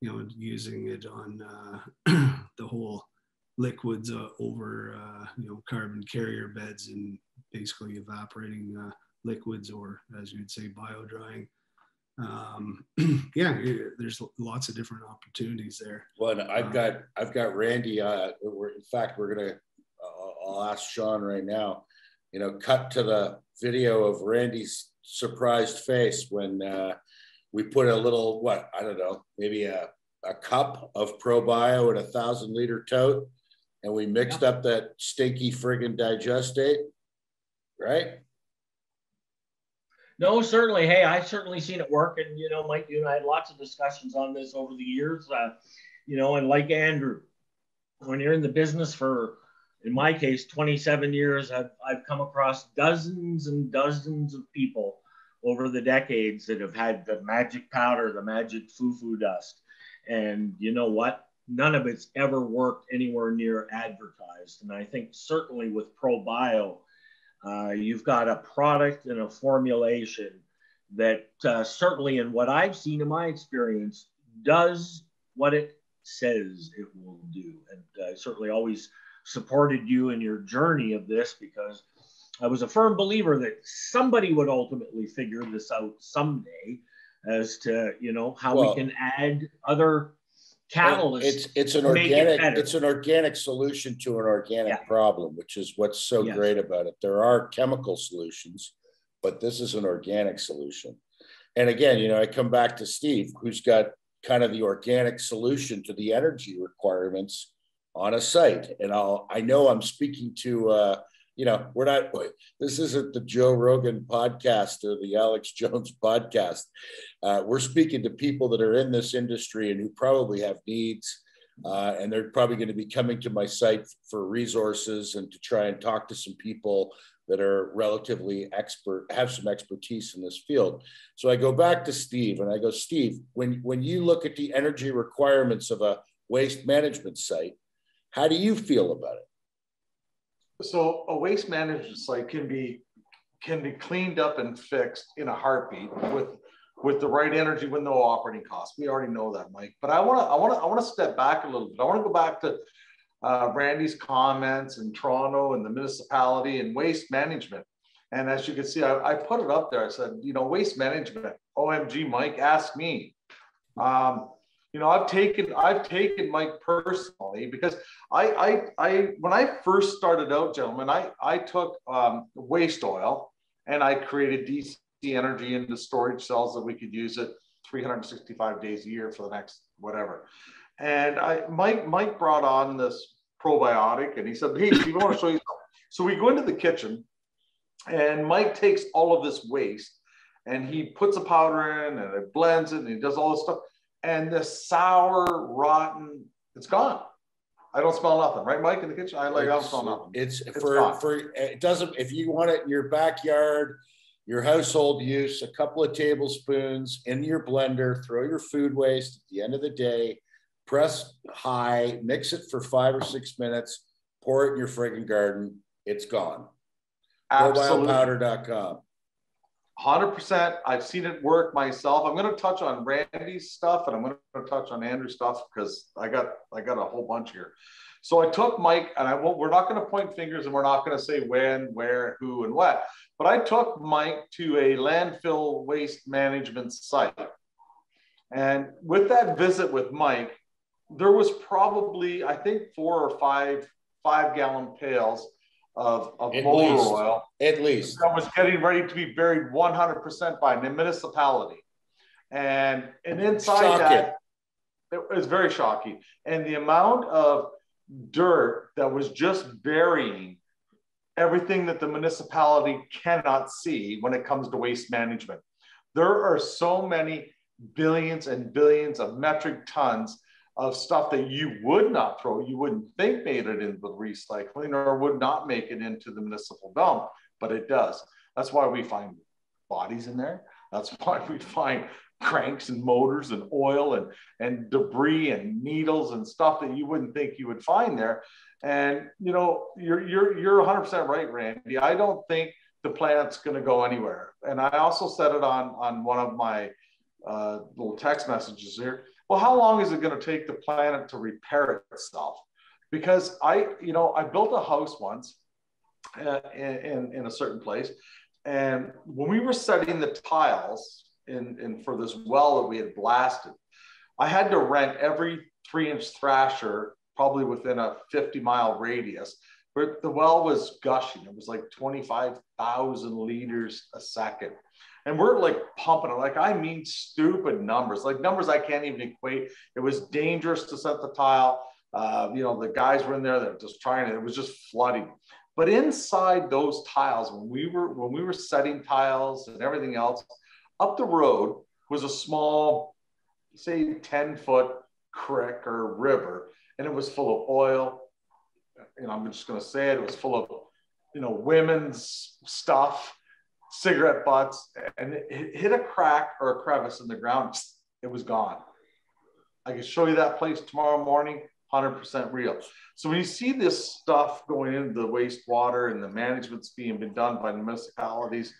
you know, using it on the whole liquids over, you know, carbon carrier beds and basically evaporating liquids, or as you'd say, bio drying. Yeah, there's lots of different opportunities there. Well, and I've got Randy. In fact, I'll ask Sean right now. You know, cut to the video of Randy's surprised face when we put a little, what, I don't know, maybe a cup of ProBio in a 1,000-liter tote, and we mixed up that stinky friggin' digestate, right? No, certainly. Hey, I've certainly seen it work. And, you know, Mike, you and I had lots of discussions on this over the years, you know, and like Andrew, when you're in the business for, in my case, 27 years, I've come across dozens and dozens of people over the decades that have had the magic powder, the magic foo-foo dust. And you know what? None of it's ever worked anywhere near advertised. And I think certainly with ProBio, you've got a product and a formulation that certainly, in what I've seen in my experience, does what it says it will do. And I certainly always supported you in your journey of this, because I was a firm believer that somebody would ultimately figure this out someday as to, you know, how we can add other catalysts. It's an organic solution to an organic problem, which is what's so great about it. There are chemical solutions, but this is an organic solution. And again, you know, I come back to Steve, who's got kind of the organic solution to the energy requirements on a site. And I know I'm speaking to, this isn't the Joe Rogan podcast or the Alex Jones podcast. We're speaking to people that are in this industry and who probably have needs. And they're probably going to be coming to my site for resources and to try and talk to some people that are relatively expert, have some expertise in this field. So I go back to Steve and I go, Steve, when you look at the energy requirements of a waste management site, how do you feel about it? So a waste management site can be cleaned up and fixed in a heartbeat with the right energy with no operating costs. We already know that, Mike. But I want to step back a little bit. I want to go back to Randy's comments in Toronto and the municipality and waste management. And as you can see, I put it up there. I said, waste management. OMG, Mike, ask me. I've taken Mike personally because when I first started out, gentlemen, I took waste oil and I created DC energy into storage cells that we could use it 365 days a year for the next whatever. And Mike brought on this probiotic and he said, hey, we want to show you something. So we go into the kitchen and Mike takes all of this waste and he puts a powder in and it blends it and he does all this stuff. And the sour, rotten, it's gone. I don't smell nothing, right, Mike, in the kitchen? I don't smell nothing. It's it doesn't, if you want it in your backyard, your household use, a couple of tablespoons in your blender, throw your food waste at the end of the day, press high, mix it for 5 or 6 minutes, pour it in your friggin' garden. It's gone. Absolutely. Mobilepowder.com. 100%. I've seen it work myself. I'm going to touch on Randy's stuff and I'm going to touch on Andrew's stuff because I got a whole bunch here. So I took Mike and we're not going to point fingers and we're not going to say when, where, who, and what. But I took Mike to a landfill waste management site. And with that visit with Mike, there was probably, I think, 4 or 5 5-gallon pails of motor oil. At least. That was getting ready to be buried 100% by the municipality. And inside that, it was very shocking. And the amount of dirt that was just burying everything that the municipality cannot see when it comes to waste management. There are so many billions and billions of metric tons of stuff that you would not throw, you wouldn't think made it into the recycling or would not make it into the municipal dump, but it does. That's why we find bodies in there. That's why we find cranks and motors and oil and debris and needles and stuff that you wouldn't think you would find there. And you're 100% right, Randy. I don't think the planet's going to go anywhere. And I also said it on one of my little text messages here. Well, how long is it going to take the planet to repair itself? Because I built a house once in a certain place, and when we were setting the tiles in for this well that we had blasted, I had to rent every 3-inch thrasher, probably within a 50-mile radius. But the well was gushing. It was like 25,000 liters a second. And we're like pumping it, like I mean stupid numbers, like numbers I can't even equate. It was dangerous to set the tile. The guys were in there that were just trying it. It was just flooding. But inside those tiles, when we were setting tiles and everything else, up the road was a small, say 10-foot creek or river, and it was full of oil. I'm just going to say it was full of, women's stuff, cigarette butts, and it hit a crack or a crevice in the ground. It was gone. I can show you that place tomorrow morning, 100% real. So when you see this stuff going into the wastewater and the management's being done by the municipalities,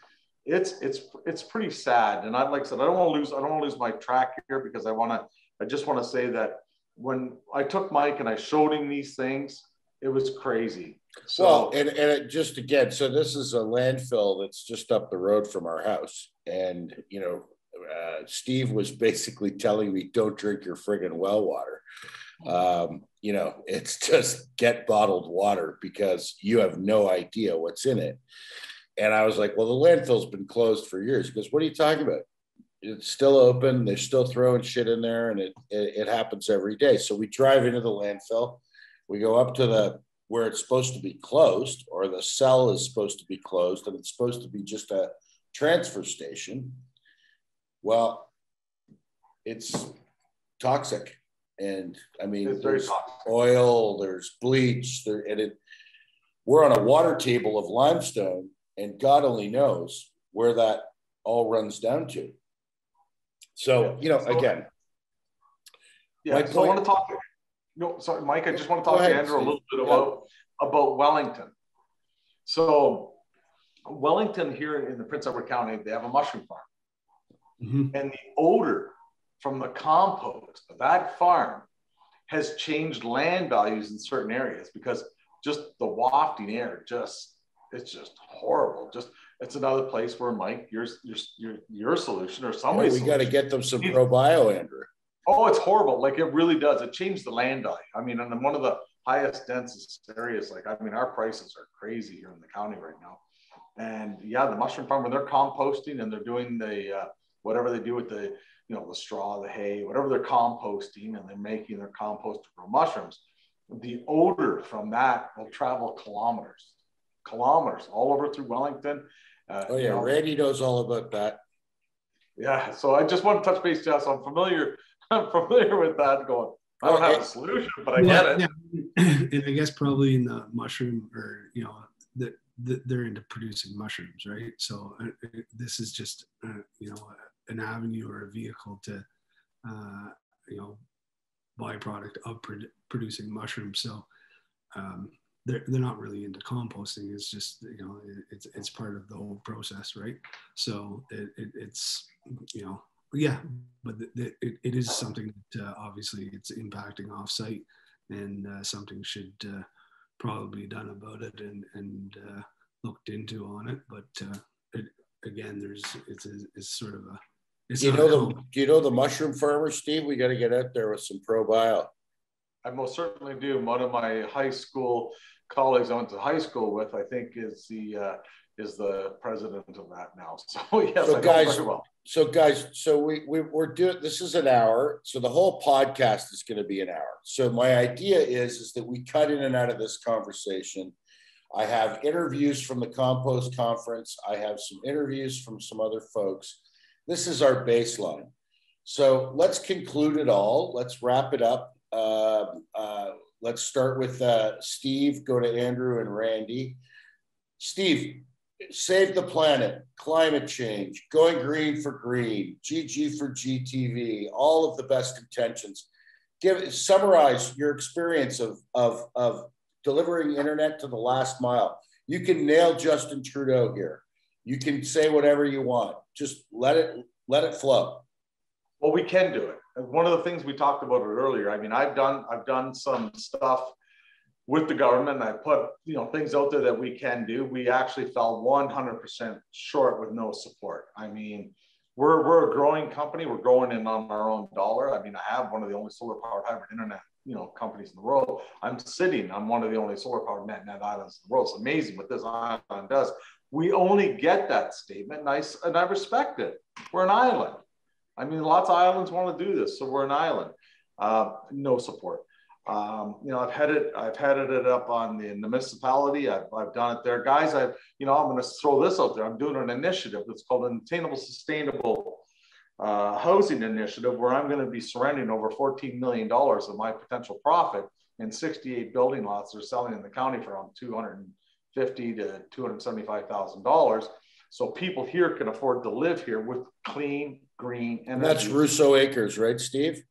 it's pretty sad. And like I said, I don't want to lose my track here because I just want to say that when I took Mike and I showed him these things, it was crazy. So, well, and it just again, so this is a landfill that's just up the road from our house. And, Steve was basically telling me, don't drink your friggin' well water. It's just get bottled water because you have no idea what's in it. And I was like, well, the landfill's been closed for years. He goes, what are you talking about? it's still open. They're still throwing shit in there, and it happens every day. So we drive into the landfill. We go up to where it's supposed to be closed, or the cell is supposed to be closed, and it's supposed to be just a transfer station. Well, it's toxic. And I mean, there's oil, there's bleach, we're on a water table of limestone, and God only knows where that all runs down to. So, again. Yeah, so I want to talk. No, sorry, Mike, I just want to talk to Andrew a little bit about Wellington. So Wellington here in the Prince Edward County, they have a mushroom farm. Mm-hmm. And the odor from the compost of that farm has changed land values in certain areas, because just the wafting air, it's just horrible. It's another place where, Mike, your solution or somebody's we got to get them some ProBio, Andrew. Oh, it's horrible. Like, it really does. It changed the land value. I mean, and one of the highest, densest areas, our prices are crazy here in the county right now. And yeah, the mushroom farm, when they're composting and they're doing the, whatever they do with the, the straw, the hay, whatever they're composting, and they're making their compost to grow mushrooms, the odor from that will travel kilometers all over through Wellington. Randy knows all about that. Yeah, so I just want to touch base, Jeff. So I'm familiar with that going. I don't have a solution, but I get it. Yeah. And I guess probably in the mushroom, or, they're into producing mushrooms, right? So this is just, an avenue or a vehicle to, byproduct of producing mushrooms. So they're not really into composting. It's just, it's part of the whole process, right? So it's, but it is something that obviously it's impacting offsite, and something should probably be done about it and looked into on it. But again, it's sort of a. Do you know the mushroom farmer, Steve? We got to get out there with some ProBio. I most certainly do. One of my high school colleagues I went to high school with, I think, is the president of that now. So yes, I know very well. So we're doing, this is an hour. So the whole podcast is going to be an hour. So my idea is that we cut in and out of this conversation. I have interviews from the Compost Conference. I have some interviews from some other folks. This is our baseline. So let's conclude it all. Let's wrap it up. Let's start with Steve, go to Andrew and Randy. Steve, save the planet, climate change, going green for green, GG4G TV, all of the best intentions. Summarize your experience of delivering internet to the last mile. You can nail Justin Trudeau here. You can say whatever you want. Just let it flow. Well, we can do it. One of the things we talked about it earlier. I mean, I've done some stuff with the government. I put things out there that we can do. We actually fell 100% short with no support. I mean, we're a growing company. We're growing in on our own dollar. I mean, I have one of the only solar powered hybrid internet companies in the world. I'm one of the only solar powered net islands in the world. It's amazing what this island does. We only get that statement, and I respect it. We're an island. I mean, lots of islands want to do this, so we're an island. No support. I've headed it up on the municipality. I've done it there, guys. I'm going to throw this out there. I'm doing an initiative that's called an Attainable Sustainable Housing Initiative, where I'm going to be surrendering over $14 million of my potential profit in 68 building lots that are selling in the county for around $250,000 to $275,000. So people here can afford to live here with clean, green energy. And that's Russo Acres, right, Steve?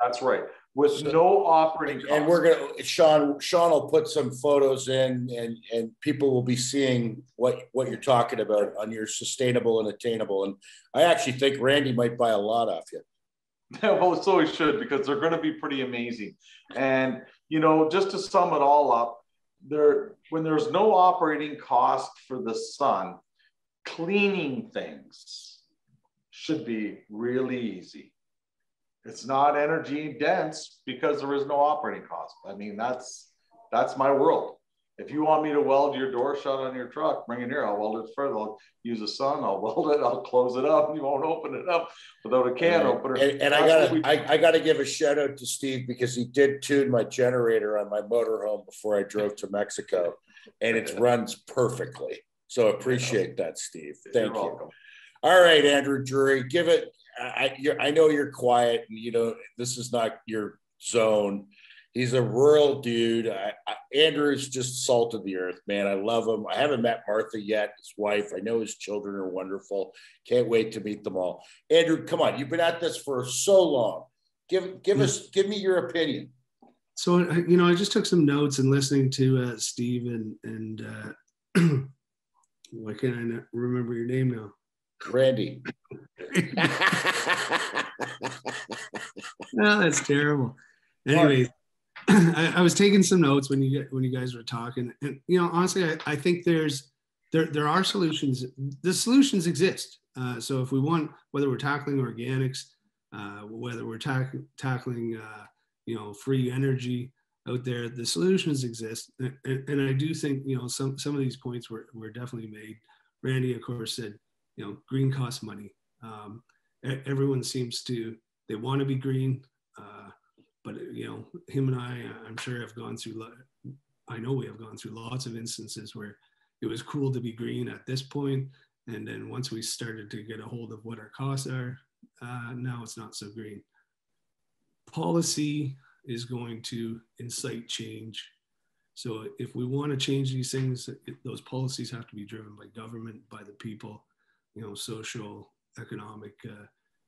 That's right. With no operating costs. And we're going to, Sean will put some photos in, and people will be seeing what you're talking about on your sustainable and attainable. And I actually think Randy might buy a lot off you. Yeah, well, so he should, because they're going to be pretty amazing. And, just to sum it all up, when there's no operating cost for the sun, cleaning things should be really easy. It's not energy dense because there is no operating cost. I mean, that's my world. If you want me to weld your door shut on your truck, bring it here. I'll weld it further. I'll use the sun. I'll weld it. I'll close it up. And you won't open it up without a can opener. And I gotta give a shout out to Steve, because he did tune my generator on my motorhome before I drove to Mexico, and it runs perfectly. So appreciate that, Steve. Thank you. Welcome. All right, Andrew Drury, give it. I know you're quiet, and you know this is not your zone. He's a rural dude. Andrew's just salt of the earth, man. I love him. I haven't met Martha yet, his wife. I know his children are wonderful. Can't wait to meet them all. Andrew, come on. You've been at this for so long. Give me your opinion. So, you know, I just took some notes and listening to Steve and why can't I not remember your name now? No, Randy. that's terrible. Anyways, I was taking some notes when you guys were talking, and you know, honestly, I think there are solutions. The solutions exist. So if we want, whether we're tackling organics, whether we're tackling you know, free energy out there, the solutions exist. And I do think, you know, some of these points were definitely made. Randy, of course, said, you know, green costs money. Everyone seems to, they want to be green. But, you know, him and I'm sure have gone through, I know we have gone through lots of instances where it was cool to be green at this point. And then once we started to get a hold of what our costs are, now it's not so green. Policy is going to incite change. So if we want to change these things, those policies have to be driven by government, by the people, you know, social, economic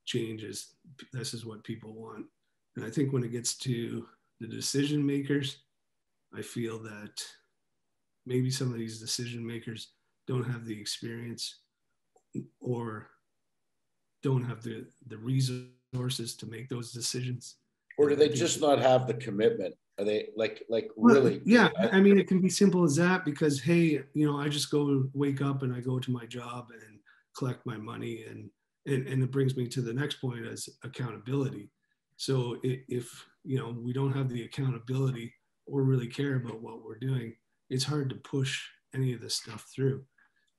changes. This is what people want. And I think when it gets to the decision makers, I feel that maybe some of these decision makers don't have the experience or don't have the resources to make those decisions. Or do they just not have the commitment? Are they like really? Yeah, I mean, it can be simple as that, because, hey, you know, I just wake up and I go to my job and collect my money, and it brings me to the next point as accountability. So if, you know, we don't have the accountability or really care about what we're doing, it's hard to push any of this stuff through.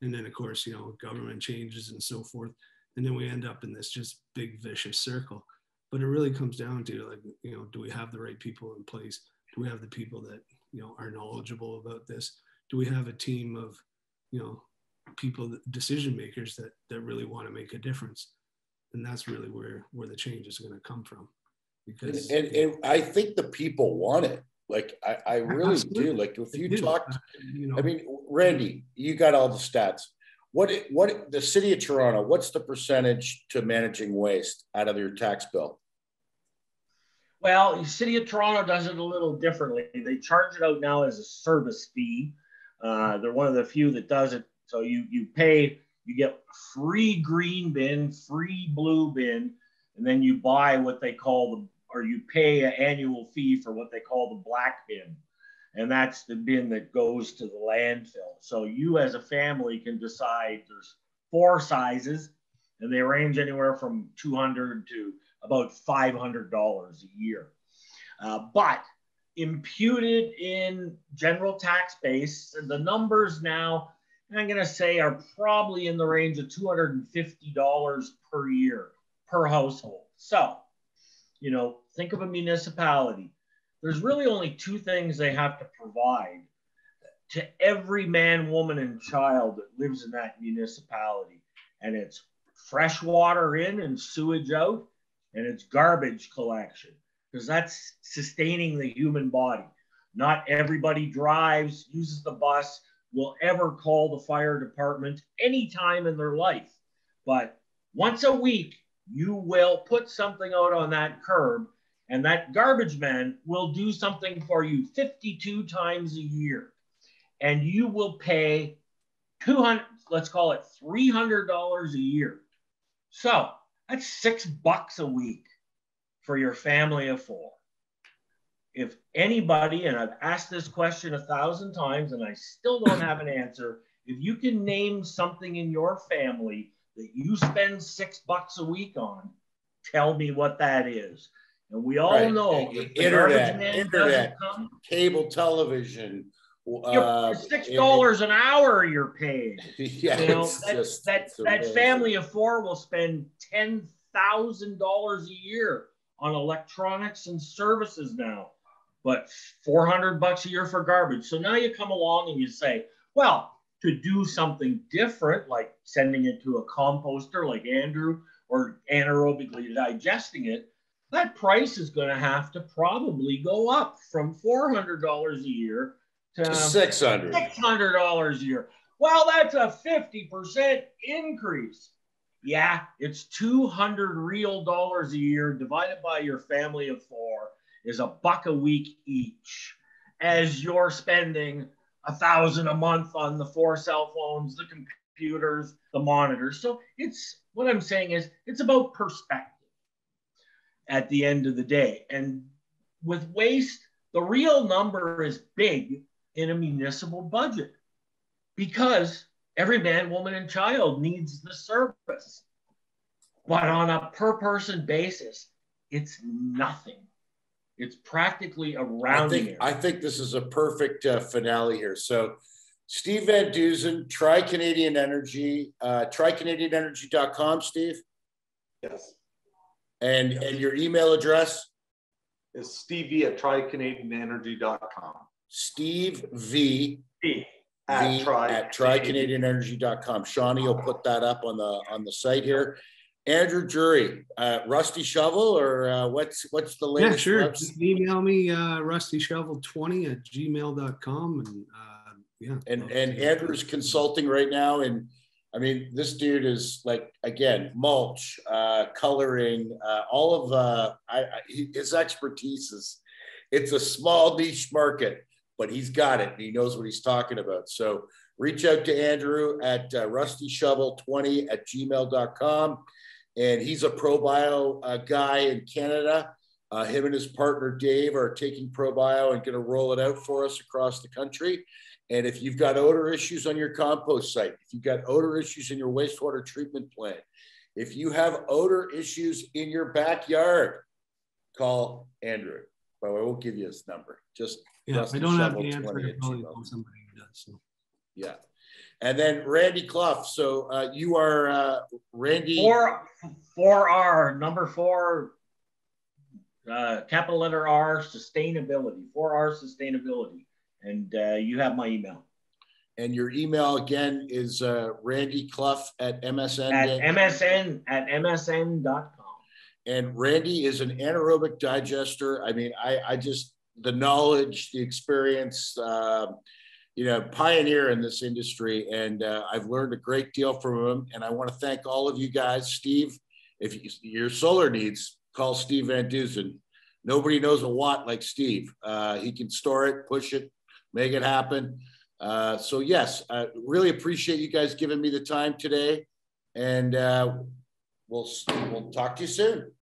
And then, of course, you know, government changes and so forth. And then we end up in this just big vicious circle. But it really comes down to, like, you know, do we have the right people in place? Do we have the people that, you know, are knowledgeable about this? Do we have a team of, you know, people, decision makers that really want to make a difference? And that's really where the change is going to come from. Because and I think the people want it. Like I really absolutely do. Like if you talked, you know, I mean, Randy, you got all the stats. What the city of Toronto, what's the percentage to managing waste out of your tax bill? Well, the city of Toronto does it a little differently. They charge it out now as a service fee. They're one of the few that does it. So you pay, you get free green bin, free blue bin, and then you buy what they call or you pay an annual fee for what they call the black bin. And that's the bin that goes to the landfill. So you as a family can decide, there's 4 sizes, and they range anywhere from $200 to about $500 a year. But imputed in general tax base, the numbers now, I'm going to say, are probably in the range of $250 per year per household. So, you know, think of a municipality. There's really only 2 things they have to provide to every man, woman, and child that lives in that municipality. And it's fresh water in and sewage out, and it's garbage collection, because that's sustaining the human body. Not everybody drives, uses the bus, will ever call the fire department any time in their life. But once a week, you will put something out on that curb, and that garbage man will do something for you 52 times a year. And you will pay let's call it $300 a year. So that's $6 a week for your family of 4. If anybody, and I've asked this question 1,000 times and I still don't have an answer, if you can name something in your family that you spend $6 a week on, tell me what that is. And we all know internet, cable television, $6 an hour you're paid. Yeah, you know, that family of four will spend $10,000 a year on electronics and services now, but $400 a year for garbage. So now you come along and you say, well, to do something different, like sending it to a composter like Andrew, or anaerobically digesting it, that price is going to have to probably go up from $400 a year to $600 a year. Well, that's a 50% increase. Yeah, it's $200 real dollars a year divided by your family of four is $1 a week each, as you're spending $1,000 a month on the 4 cell phones, the computers, the monitors. So it's, what I'm saying is, it's about perspective at the end of the day. And with waste, the real number is big in a municipal budget because every man, woman, and child needs the service. But on a per person basis, it's nothing. It's practically a rounding error. I think this is a perfect finale here. So Steve Van Dusen, Try Canadian Energy, trycanadianenergy.com, Steve? Yes. And your email address? Is stevie@trycanadianenergy.com. Steve V. At trycanadianenergy.com. Shawnee will put that up on the site here. Andrew Drury, Rusty Shovel, or what's the latest? Yeah, sure. Just email me rustyshovel20@gmail.com, and yeah. And Andrew's consulting right now, and I mean, this dude is like, again, mulch, coloring, all of his expertise is. It's a small niche market, but he's got it and he knows what he's talking about. So reach out to Andrew at rustyshovel20@gmail.com. And he's a ProBio guy in Canada. Him and his partner, Dave, are taking ProBio and going to roll it out for us across the country. And if you've got odor issues on your compost site, if you've got odor issues in your wastewater treatment plant, if you have odor issues in your backyard, call Andrew. But I won't give you his number. Just I don't have the answer. I probably know somebody who does. So. Yeah. And then Randy Cluff. So you are Randy. 4R, number 4, capital letter R, sustainability. 4R, sustainability. And you have my email. And your email again is Randy Cluff at MSN. At MSN.com. And Randy is an anaerobic digester. I mean, I just, the knowledge, the experience, pioneer in this industry. And I've learned a great deal from him. And I want to thank all of you guys. Steve, if your solar needs, call Steve Van Dusen. Nobody knows a watt like Steve. He can store it, push it, make it happen. So yes, I really appreciate you guys giving me the time today. And we'll talk to you soon.